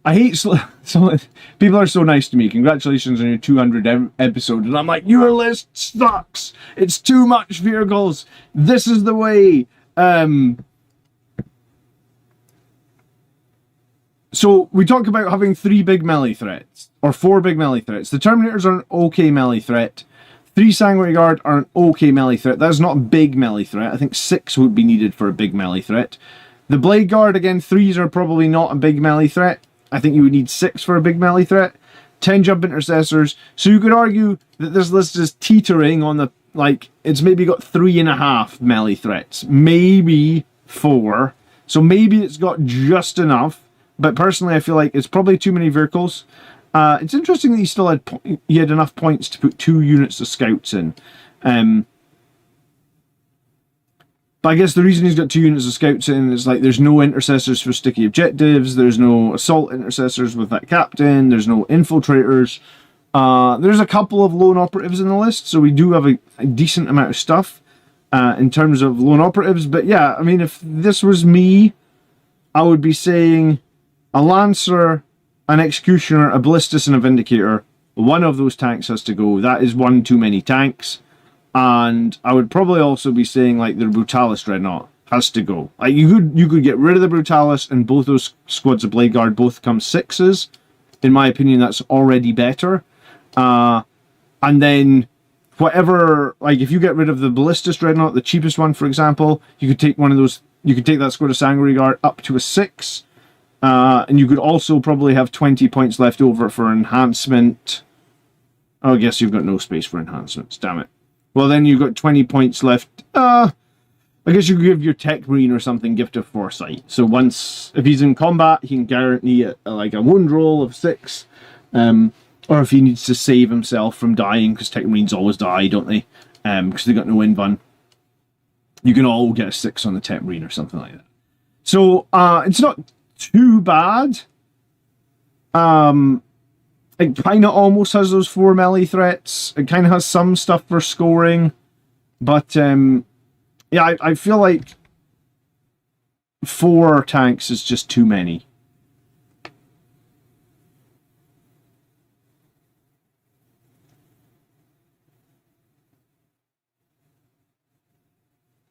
S2: hate... So people are so nice to me. Congratulations on your 200 episode. And I'm like, your list sucks. It's too much vehicles. This is the way. So we talk about having 3 big melee threats, or 4 big melee threats. The Terminators are an okay melee threat. 3 Sangre Guard are an okay melee threat. That is not a big melee threat. I think 6 would be needed for a big melee threat. The Blade Guard, again, 3s are probably not a big melee threat. I think you would need 6 for a big melee threat. 10 Jump Intercessors. So you could argue that this list is teetering on the, like, it's maybe got 3.5 melee threats. Maybe 4. So maybe it's got just enough. But personally, I feel like it's probably too many vehicles. It's interesting that he still had enough points to put 2 units of scouts in. But I guess the reason he's got 2 units of scouts in is like there's no intercessors for sticky objectives. There's no assault intercessors with that captain. There's no infiltrators. There's a couple of lone operatives in the list, so we do have a decent amount of stuff in terms of lone operatives. But yeah, I mean, if this was me, I would be saying a Lancer, an Executioner, a Ballistus, and a Vindicator. One of those tanks has to go. That is 1 too many tanks. And I would probably also be saying like the Brutalis Dreadnought has to go. Like you could get rid of the Brutalis and both those squads of Blade Guard both come 6s. In my opinion, that's already better. And then whatever, like if you get rid of the Ballistus Dreadnought, the cheapest one, for example, you could take one of those. You could take that squad of Sangre Guard up to a 6. And you could also probably have 20 points left over for enhancement. Oh, I guess you've got no space for enhancements, damn it. Well, then you've got 20 points left. I guess you could give your tech marine or something gift of foresight. So once, if he's in combat, he can guarantee like a wound roll of 6. Or if he needs to save himself from dying, because tech marines always die, don't they? Because they got no invuln. You can all get a 6 on the tech marine or something like that. So it's not too bad. It kind of almost has those 4 melee threats. It kind of has some stuff for scoring. But yeah, I feel like 4 tanks is just too many.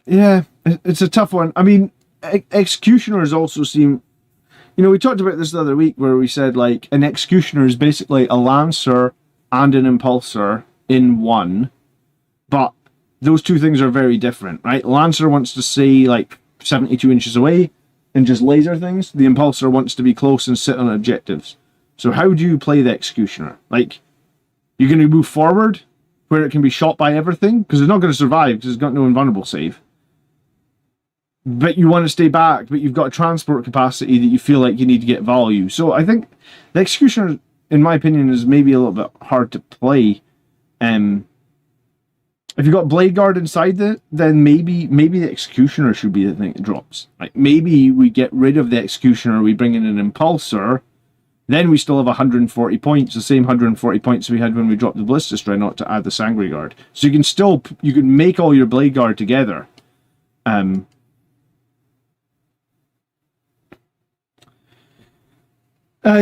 S2: Yeah, it's a tough one. I mean, executioners also seem... You know, we talked about this the other week where we said, like, an executioner is basically a lancer and an impulsor in one. But those two things are very different, right? Lancer wants to stay, like, 72 inches away and just laser things. The impulsor wants to be close and sit on objectives. So how do you play the executioner? Like, you're going to move forward where it can be shot by everything? Because it's not going to survive because it's got no invulnerable save. But you want to stay back, but you've got a transport capacity that you feel like you need to get value. So I think the Executioner, in my opinion, is maybe a little bit hard to play. If you've got Blade Guard inside it, then maybe the Executioner should be the thing that drops. Like, maybe we get rid of the Executioner, we bring in an Impulsor, then we still have 140 points, the same 140 points we had when we dropped the Ballistus Dreadnought to add the Sangry Guard. So you can make all your Blade Guard together.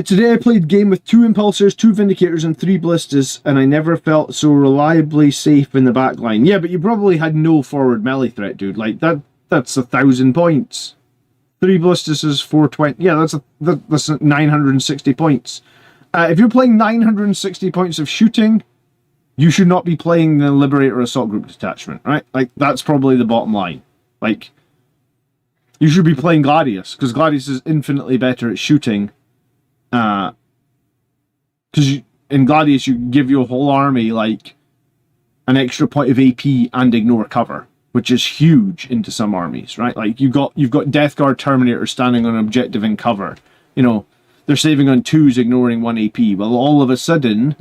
S2: Today I played a game with 2 Impulsors, 2 Vindicators, and 3 Ballistas, and I never felt so reliably safe in the back line. Yeah, but you probably had no forward melee threat, dude. Like, that's 1,000 points. 3 Ballistas is 420. Yeah, that's 960 points. If you're playing 960 points of shooting, you should not be playing the Liberator Assault Group Detachment, right? Like, that's probably the bottom line. Like, you should be playing Gladius, because Gladius is infinitely better at shooting. Because in Gladius you give your whole army like an extra point of AP and ignore cover, which is huge into some armies, right? Like you've got Death Guard Terminator standing on an objective in cover. You know, they're saving on 2s, ignoring 1 AP. Well, all of a sudden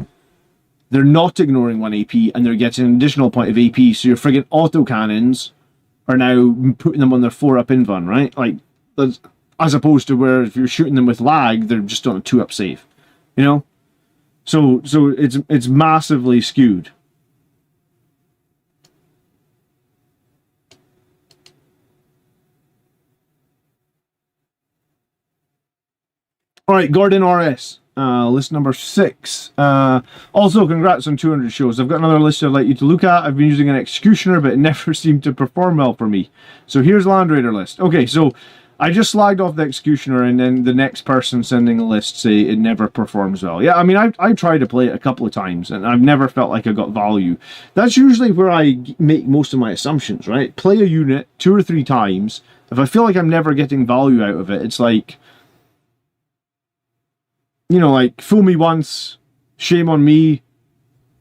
S2: they're not ignoring 1 AP and they're getting an additional point of AP. So your friggin' autocannons are now putting them on their 4-up invuln, right? Like that's. As opposed to where if you're shooting them with lag, they're just on a 2-up save, you know. So it's massively skewed. All right, Gordon RS, list number 6. Also, congrats on 200 shows. I've got another list I'd like you to look at. I've been using an Executioner, but it never seemed to perform well for me. So here's Land Raider list. Okay, so I just slagged off the Executioner, and then the next person sending a list say it never performs well. Yeah, I mean, I tried to play it a couple of times, and I've never felt like I got value. That's usually where I make most of my assumptions, right? Play a unit 2 or 3 times. If I feel like I'm never getting value out of it, it's like, you know, like, fool me once, shame on me.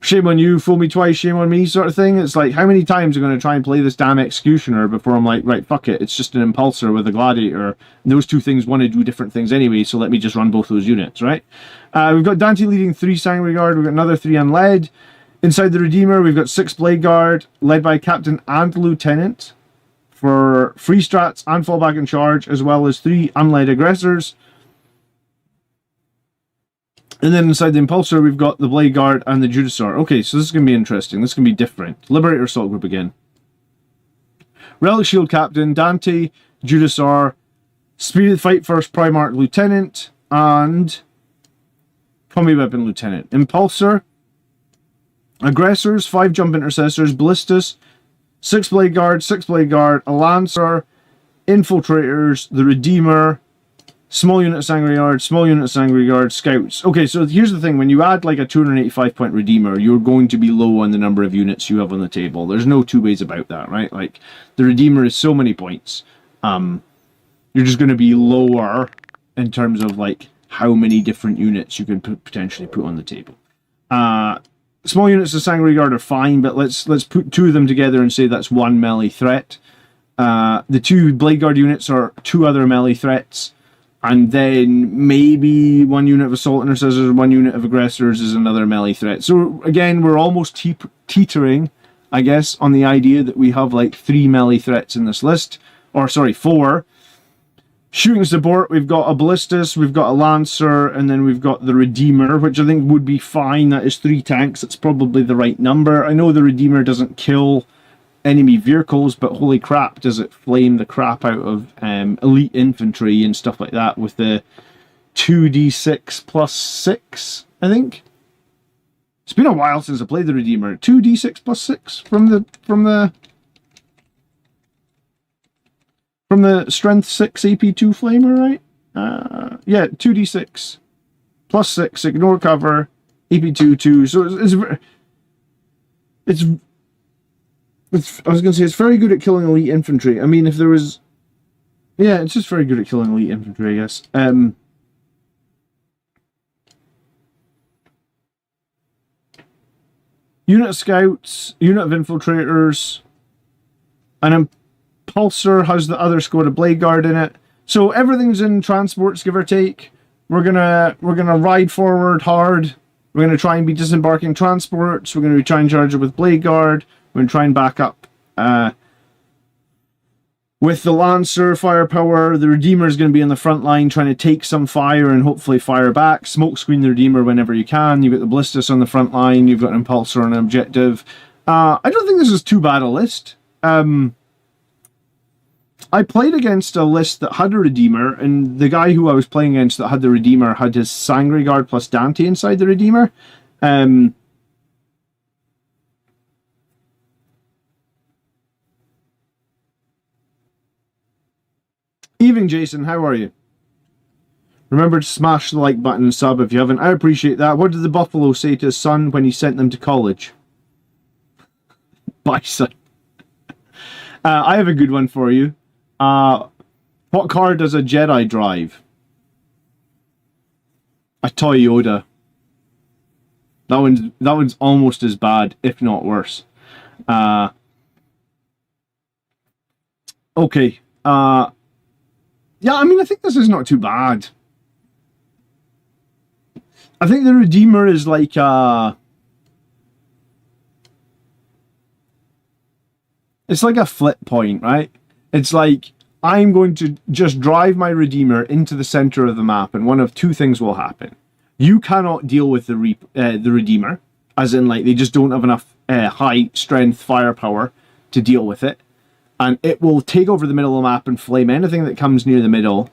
S2: Shame on you, fool me twice, shame on me sort of thing. It's like, how many times am I going to try and play this damn Executioner before I'm like, right, fuck it, it's just an Impulsor with a Gladiator. And those two things want to do different things anyway, so let me just run both those units, right? We've got Dante leading 3 Sangry Guard, we've got another 3 unled. Inside the Redeemer, we've got 6 Blade Guard, led by Captain and Lieutenant, for free strats and fallback and charge, as well as 3 unled aggressors. And then inside the Impulsor, we've got the Blade Guard and the Judisaur. Okay, so this is going to be interesting. This is going to be different. Liberator Assault Group again. Relic Shield Captain, Dante, Judisaur, Spirit Fight First Primarch Lieutenant, and Combi Weapon Lieutenant. Impulsor, Aggressors, 5 Jump Intercessors, Ballistas, 6 Blade Guard, a Lancer, Infiltrators, the Redeemer, small unit Sangry Guard, Scouts. Okay, so here's the thing. When you add like a 285 point Redeemer, you're going to be low on the number of units you have on the table. There's no two ways about that, right? Like, the Redeemer is so many points. You're just going to be lower in terms of like how many different units you can potentially put on the table. Small units of Sangry Guard are fine, but let's put 2 of them together and say that's 1 melee threat. The 2 Blade Guard units are 2 other melee threats. And then maybe 1 unit of Assault Intercessors, 1 unit of Aggressors is another melee threat. So again, we're almost teetering, I guess, on the idea that we have like 3 melee threats in this list. Or sorry, 4. Shooting support, we've got a Ballistus, we've got a Lancer, and then we've got the Redeemer, which I think would be fine. That is 3 tanks. It's probably the right number. I know the Redeemer doesn't kill enemy vehicles, but holy crap, does it flame the crap out of elite infantry and stuff like that with the 2d6 plus 6, I think. It's been a while since I played the Redeemer. 2d6 plus 6 from the strength 6 AP2 flamer, right? Yeah, 2d6 plus 6, ignore cover, AP2 2. So it's I was going to say, it's very good at killing elite infantry. I mean, if there was... Yeah, it's just very good at killing elite infantry, I guess. Unit of scouts, unit of infiltrators, an impulsor has the other squad of Blade Guard in it. So everything's in transports, give or take. We're gonna ride forward hard. We're gonna try and be disembarking transports. We're gonna try and charge it with Blade Guard. We're going to try and back up with the Lancer firepower. The Redeemer is going to be in the front line trying to take some fire and hopefully fire back. Smokescreen the Redeemer whenever you can. You've got the Ballistus on the front line. You've got an Impulsor on an objective. I don't think this is too bad a list. I played against a list that had a Redeemer, and the guy who I was playing against that had the Redeemer had his Sangre Guard plus Dante inside the Redeemer. Evening, Jason. How are you? Remember to smash the like button and sub if you haven't. I appreciate that. What did the Buffalo say to his son when he sent them to college? Bye, son. I have a good one for you. What car does a Jedi drive? A Toyota. That one's almost as bad, if not worse. Okay. Yeah, I mean, I think this is not too bad. I think the Redeemer is like it's like a flip point, right? It's like I'm going to just drive my Redeemer into the center of the map, and one of 2 things will happen. You cannot deal with the Redeemer, as in like they just don't have enough high strength firepower to deal with it. And it will take over the middle of the map and flame anything that comes near the middle.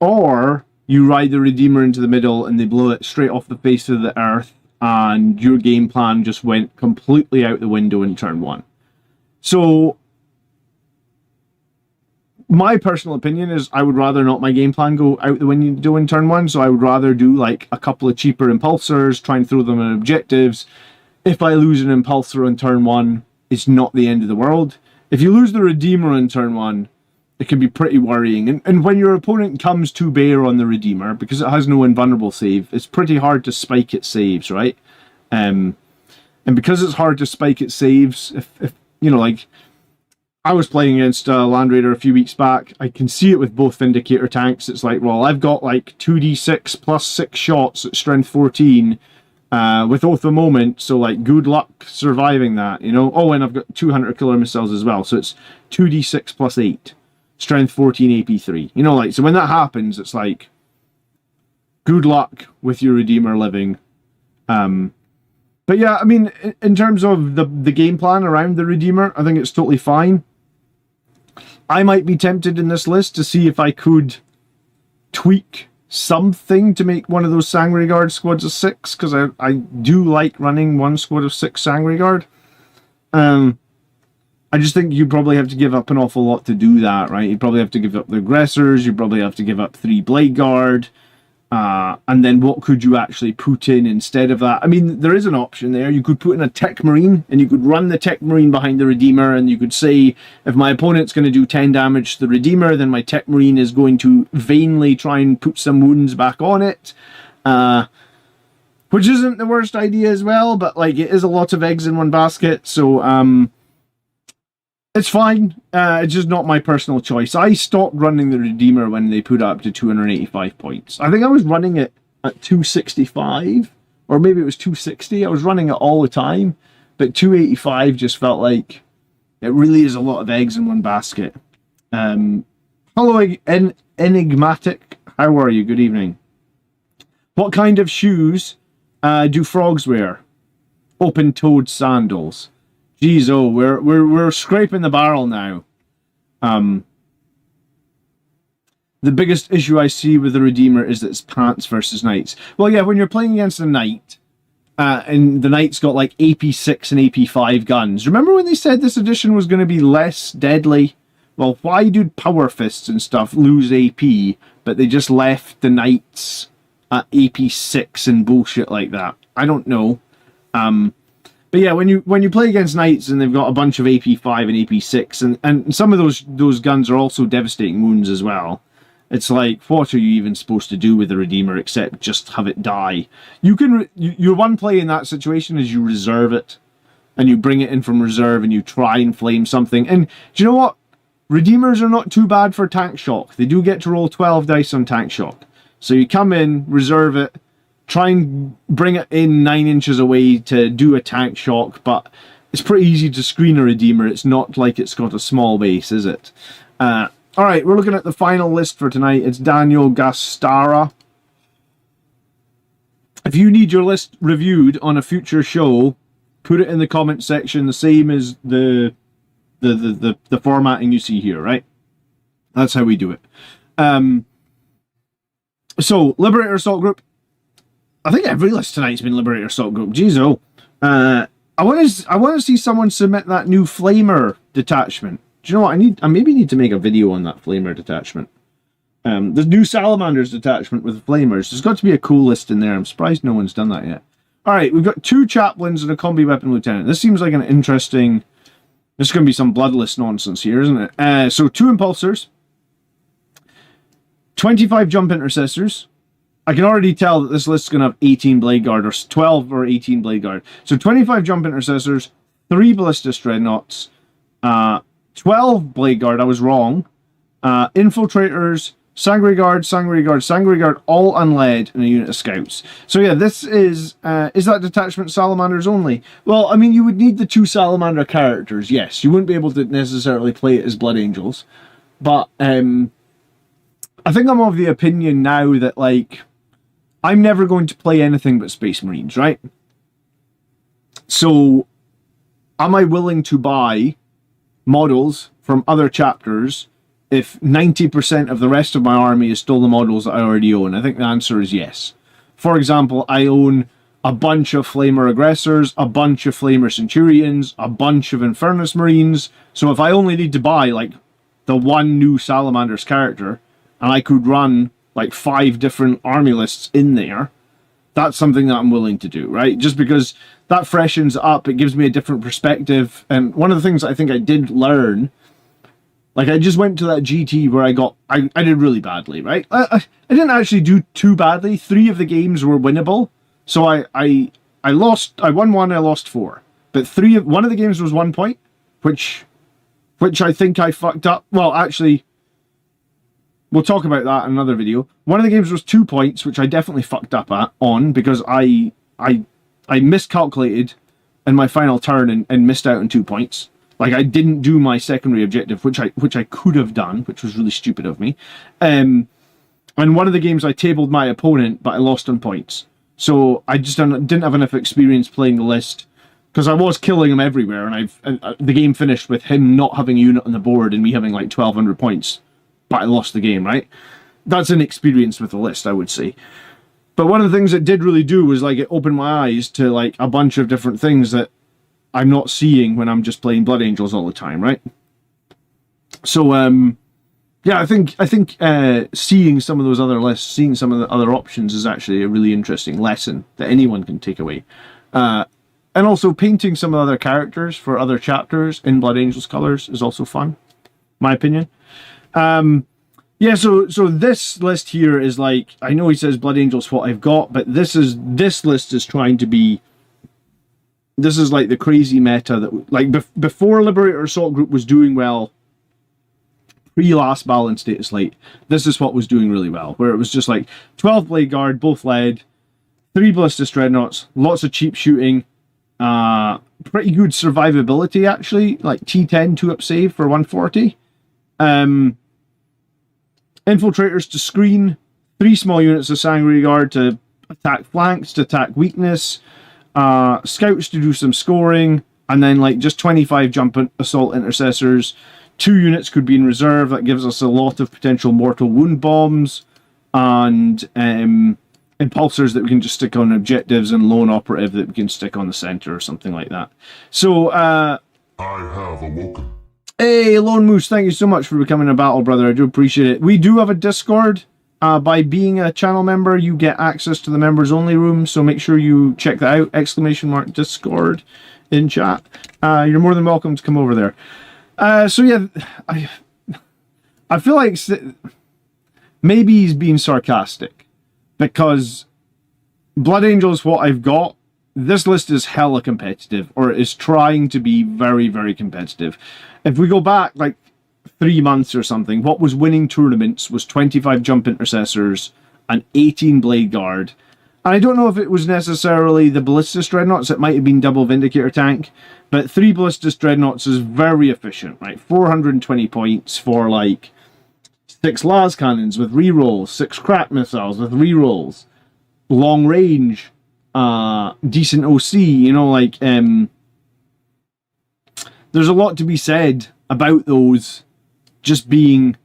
S2: Or you ride the Redeemer into the middle and they blow it straight off the face of the earth, and your game plan just went completely out the window in turn 1. So, my personal opinion is I would rather not my game plan go out the window in turn 1, so I would rather do like a couple of cheaper impulsors, try and throw them in objectives. If I lose an Impulsor on turn 1, it's not the end of the world. If you lose the Redeemer on turn 1, it can be pretty worrying. And when your opponent comes to bear on the Redeemer, because it has no invulnerable save, it's pretty hard to spike its saves, right? And because it's hard to spike its saves, if you know, like, I was playing against Land Raider a few weeks back, I can see it with both Vindicator tanks. It's like, well, I've got like 2d6 plus 6 shots at strength 14, with Oath of Moment, so like good luck surviving that, you know. Oh, and I've got 200 killer missiles as well, so it's 2d6 plus 8, strength 14, AP3. You know, like, so when that happens, it's like good luck with your Redeemer living. But yeah, I mean, in terms of the game plan around the Redeemer, I think it's totally fine. I might be tempted in this list to see if I could tweak something to make one of those Sangre Guard squads of 6, because I do like running one squad of 6 Sangre Guard. I just think you probably have to give up an awful lot to do that, right? You probably have to give up the Aggressors, you probably have to give up 3 Blade Guard, and then what could you actually put in instead of that? I mean, there is an option there. You could put in a Tech Marine, and you could run the Tech Marine behind the Redeemer, and you could say, if my opponent's going to do 10 damage to the Redeemer, then my Tech Marine is going to vainly try and put some wounds back on it. which isn't the worst idea as well, but like it is a lot of eggs in one basket, so it's fine. It's just not my personal choice. I stopped running the Redeemer when they put it up to 285 points. I think I was running it at 265, or maybe it was 260. I was running it all the time, but 285 just felt like it really is a lot of eggs in one basket. Hello, Enigmatic. How are you? Good evening. What kind of shoes do frogs wear? Open-toed sandals. Geez, oh, we're scraping the barrel now. The biggest issue I see with the Redeemer is that it's pants versus knights. Well, yeah, when you're playing against a knight, and the knight's got like AP6 and AP5 guns. Remember when they said this edition was going to be less deadly? Well, why do power fists and stuff lose AP, but they just left the knights at AP6 and bullshit like that? I don't know. But yeah, when you play against knights and they've got a bunch of AP5 and AP6, and some of those guns are also devastating wounds as well. It's like, what are you even supposed to do with the Redeemer except just have it die? Your one play in that situation is you reserve it, and you bring it in from reserve and you try and flame something. And do you know what? Redeemers are not too bad for tank shock. They do get to roll 12 dice on tank shock. So you come in, reserve it, try and bring it in 9 inches away to do a tank shock, but it's pretty easy to screen a Redeemer. It's not like it's got a small base, is it? Alright, we're looking at the final list for tonight. It's Daniel Gastara. If you need your list reviewed on a future show, put it in the comment section, the same as the formatting you see here, right? That's how we do it. So, Liberator Assault Group. I think every list tonight's been Liberator Assault Group. Jeez, oh. I want to see someone submit that new Flamer detachment. Do you know what? I maybe need to make a video on that Flamer detachment. The new Salamanders detachment with Flamers. There's got to be a cool list in there. I'm surprised no one's done that yet. Alright, we've got 2 Chaplains and a Combi Weapon Lieutenant. This seems like an interesting... This is going to be some bloodless nonsense here, isn't it? So 2 Impulsors. 25 Jump Intercessors. I can already tell that this list is going to have 18 Blade Guard, or 12 or 18 Blade Guard. So 25 Jump Intercessors, 3 Ballistus Dreadnoughts, 12 Blade Guard, I was wrong, Infiltrators, Sangre Guard, all unled, and a unit of Scouts. So yeah, this is that detachment Salamanders only? Well, I mean, you would need the 2 Salamander characters, yes. You wouldn't be able to necessarily play it as Blood Angels, but I think I'm of the opinion now that, like, I'm never going to play anything but Space Marines, right? So, am I willing to buy models from other chapters if 90% of the rest of my army is still the models that I already own? I think the answer is yes. For example, I own a bunch of Flamer Aggressors, a bunch of Flamer Centurions, a bunch of Infernus Marines. So if I only need to buy, like, the one new Salamander's character, and I could run like 5 different army lists in there, that's something that I'm willing to do, right? Just because that freshens up, it gives me a different perspective. And one of the things I think I did learn, like, I just went to that GT where I did really badly, right? I didn't actually do too badly. 3 of the games were winnable. So I won 1, I lost 4. But 1 of the games was 1 point, which I think I fucked up. Well, actually, we'll talk about that in another video. One of the games was 2 points, which I definitely fucked up on because I miscalculated in my final turn and missed out on 2 points. Like, I didn't do my secondary objective, which I could have done, which was really stupid of me. And one of the games I tabled my opponent, but I lost on points. So I just didn't have enough experience playing the list because I was killing him everywhere, and the game finished with him not having a unit on the board and me having like 1,200 points. But I lost the game, right? That's an experience with the list, I would say. But one of the things it did really do was, like, it opened my eyes to, like, a bunch of different things that I'm not seeing when I'm just playing Blood Angels all the time, right? So, yeah, I think seeing some of those other lists, seeing some of the other options is actually a really interesting lesson that anyone can take away. And also painting some of the other characters for other chapters in Blood Angels colours is also fun, my opinion. Yeah, Yeah, so this list here is like, I know he says Blood Angel's what I've got, but this list is trying to be, this is like the crazy meta that, like, before Liberator Assault Group was doing well, pre-last balance data slate, this is what was doing really well, where it was just like 12 Blade Guard, both lead, 3 Ballistic Dreadnoughts, lots of cheap shooting, pretty good survivability actually, like T10 2-up save for 140. Infiltrators to screen, 3 small units of Sanguinary Guard to attack flanks, to attack weakness, scouts to do some scoring, and then like just 25 jump assault intercessors. 2 units could be in reserve. That gives us a lot of potential mortal wound bombs and impulsors that we can just stick on objectives, and lone operative that we can stick on the center or something like that. So
S3: I have awoken.
S2: Hey, Lone Moose, thank you so much for becoming a battle brother. I do appreciate it. We do have a Discord. By being a channel member, you get access to the members only room, so make sure you check that out. ! Discord in chat. You're more than welcome to come over there. So yeah, I feel like maybe he's being sarcastic, because Blood Angel is what I've got. This list is hella competitive, or is trying to be very, very competitive. If we go back like 3 months or something, what was winning tournaments was 25 Jump Intercessors and 18 Blade Guard. And I don't know if it was necessarily the Ballistic Dreadnoughts, it might have been double Vindicator tank, but 3 Ballistic Dreadnoughts is very efficient, right? 420 points for like 6 las cannons with rerolls, 6 crack missiles with rerolls, long range, decent OC, you know, like, there's a lot to be said about those just being,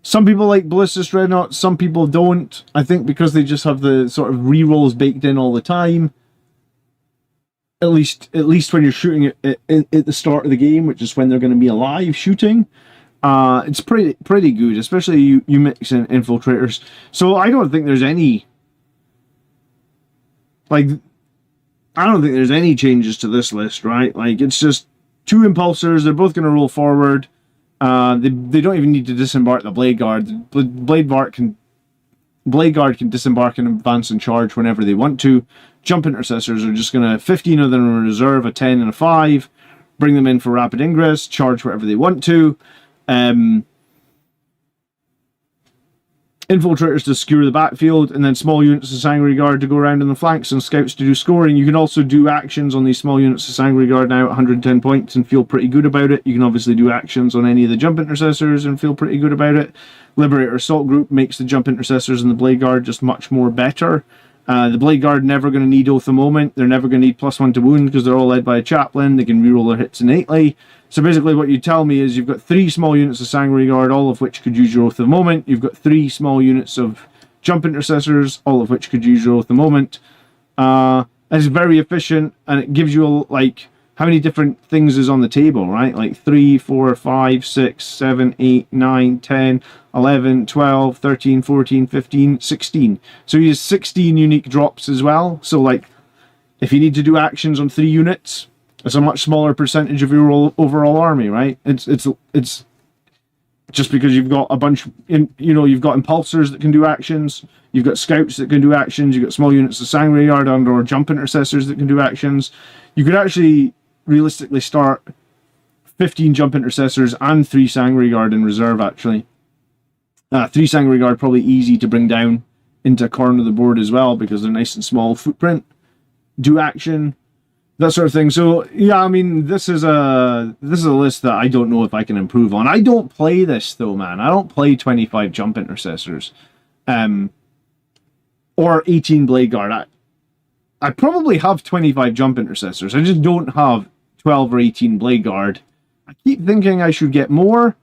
S2: some people like Ballistic Dreadnoughts, some people don't, I think because they just have the sort of rerolls baked in all the time. At least when you're shooting at the start of the game, which is when they're going to be alive shooting. It's pretty good, especially you mix in infiltrators. So I don't think there's any, like, I don't think there's any changes to this list, right? Like, it's just 2 impulsors, they're both going to roll forward. They don't even need to disembark the Blade Guard. Blade Guard can disembark and advance and charge whenever they want to. Jump Intercessors are just going to, 15 of them in reserve, a 10 and a 5. Bring them in for rapid ingress, charge wherever they want to. Infiltrators to secure the backfield, and then small units of Sanguinary Guard to go around in the flanks, and scouts to do scoring. You can also do actions on these small units of Sanguinary Guard now at 110 points and feel pretty good about it. You can obviously do actions on any of the Jump Intercessors and feel pretty good about it. Liberator Assault Group makes the Jump Intercessors and the Blade Guard just much more better. The Blade Guard never going to need Oath of Moment. They're never going to need +1 to wound because they're all led by a chaplain. They can reroll their hits innately. So basically what you tell me is you've got 3 small units of Sanguinary Guard, all of which could use your Oath of Moment. You've got 3 small units of Jump Intercessors, all of which could use your Oath of Moment. It's very efficient, and it gives you, like, how many different things is on the table, right? Like 3, 4, 5, 6, 7, 8, 9, 10, 11, 12, 13, 14, 15, 16. So you use 16 unique drops as well. So, like, if you need to do actions on 3 units, it's a much smaller percentage of your overall army, right? It's just because you've got a bunch, you've got impulsors that can do actions, you've got scouts that can do actions, you've got small units of Sanguinary Guard or Jump Intercessors that can do actions. You could actually realistically start 15 Jump Intercessors and 3 Sanguinary Guard in reserve, actually. 3 Sanguinary Guard probably easy to bring down into a corner of the board as well, because they're nice and small footprint, do action, that sort of thing. So yeah, I mean, this is a list that I don't know if I can improve on. I don't play this though, man. I don't play 25 Jump Intercessors, or 18 Blade Guard. I probably have 25 Jump Intercessors. I just don't have 12 or 18 Blade Guard. I keep thinking I should get more,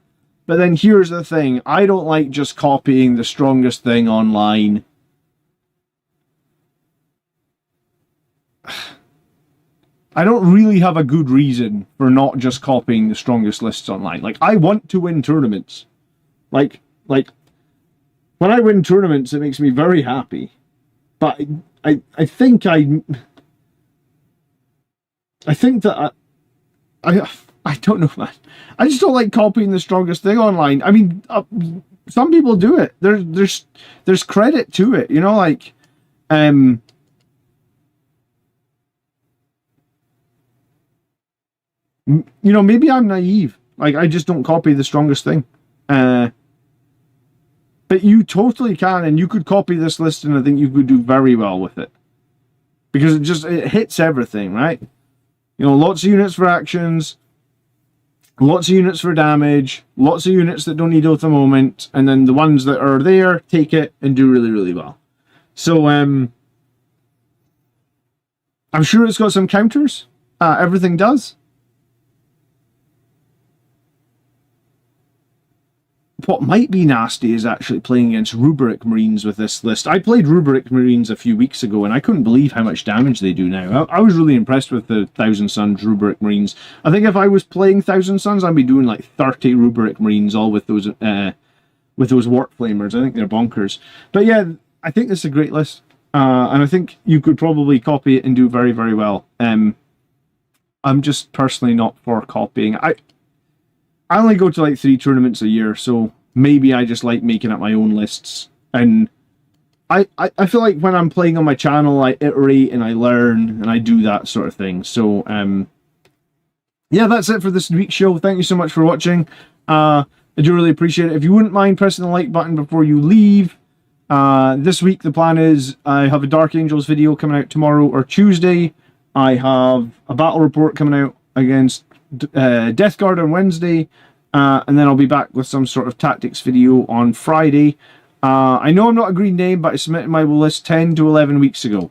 S2: but then here's the thing. I don't like just copying the strongest thing online. I don't really have a good reason for not just copying the strongest lists online. Like, I want to win tournaments. Like when I win tournaments, it makes me very happy. But I think that I don't know, man. I just don't like copying the strongest thing online. I mean, some people do it. There's credit to it, you know, like you know, maybe I'm naive. Like, I just don't copy the strongest thing. But you totally can, and you could copy this list, and I think you could do very well with it. Because it hits everything, right? You know, lots of units for actions, lots of units for damage, lots of units that don't need it at the moment, and then the ones that are there, take it and do really, really well. So, I'm sure it's got some counters. Everything does. What might be nasty is actually playing against Rubric Marines with this list. I played Rubric Marines a few weeks ago, and I couldn't believe how much damage they do now. I was really impressed with the Thousand Suns Rubric Marines. I think if I was playing Thousand Suns, I'd be doing like 30 Rubric Marines, all with those Warp Flamers. I think they're bonkers. But yeah, I think this is a great list. And I think you could probably copy it and do very, very well. I'm just personally not for copying. I only go to like 3 tournaments a year, so maybe I just like making up my own lists. And I feel like when I'm playing on my channel, I iterate and I learn and I do that sort of thing. So, yeah, that's it for this week's show. Thank you so much for watching. I do really appreciate it. If you wouldn't mind pressing the like button before you leave. This week the plan is I have a Dark Angels video coming out tomorrow or Tuesday. I have a battle report coming out against Death Guard on Wednesday, and then I'll be back with some sort of tactics video on Friday. I know I'm not a green name, but I submitted my list 10 to 11 weeks ago.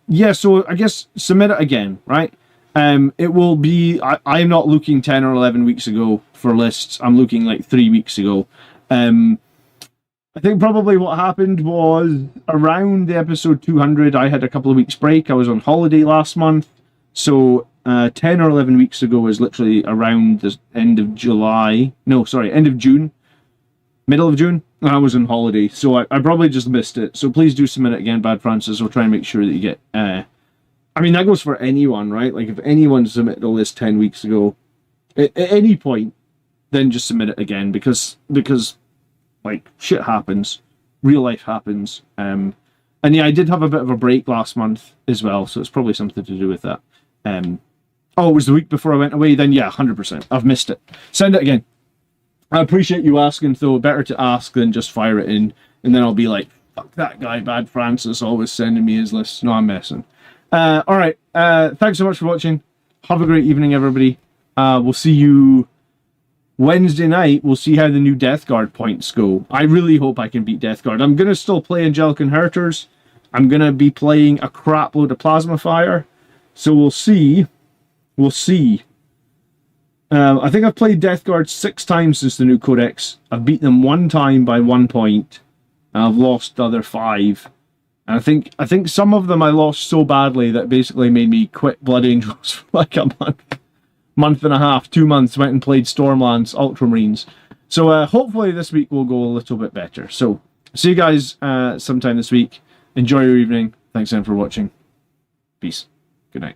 S2: Yeah, so I guess submit it again, right? It will be, I'm not looking 10 or 11 weeks ago for lists. I'm looking like 3 weeks ago. I think probably what happened was around the episode 200, I had a couple of weeks break. I was on holiday last month, so 10 or 11 weeks ago is literally around the end of July. No, sorry, end of June. Middle of June. I was on holiday, so I probably just missed it. So please do submit it again, Bad Francis. We'll try and make sure that you get... I mean, that goes for anyone, right? Like, if anyone submitted a list 10 weeks ago, at any point, then just submit it again, because like, shit happens. Real life happens. And yeah, I did have a bit of a break last month as well, so it's probably something to do with that. Oh, it was the week before I went away, then yeah, 100%. I've missed it. Send it again. I appreciate you asking, though. Better to ask than just fire it in, and then I'll be like, fuck that guy, Bad Francis, always sending me his lists. No, I'm messing. Alright, thanks so much for watching. Have a great evening, everybody. We'll see you Wednesday night. We'll see how the new Death Guard points go. I really hope I can beat Death Guard. I'm going to still play Angelic Inheritors. I'm going to be playing a crap load of Plasma Fire. So we'll see. We'll see. I think I've played Death Guard 6 times since the new Codex. I've beat them 1 time by 1 point. And I've lost the other 5. And I think some of them I lost so badly that basically made me quit Blood Angels for like a month and a half, 2 months. Went and played Stormlands Ultramarines. So hopefully this week will go a little bit better. So see you guys sometime this week. Enjoy your evening. Thanks again for watching. Peace. Good night.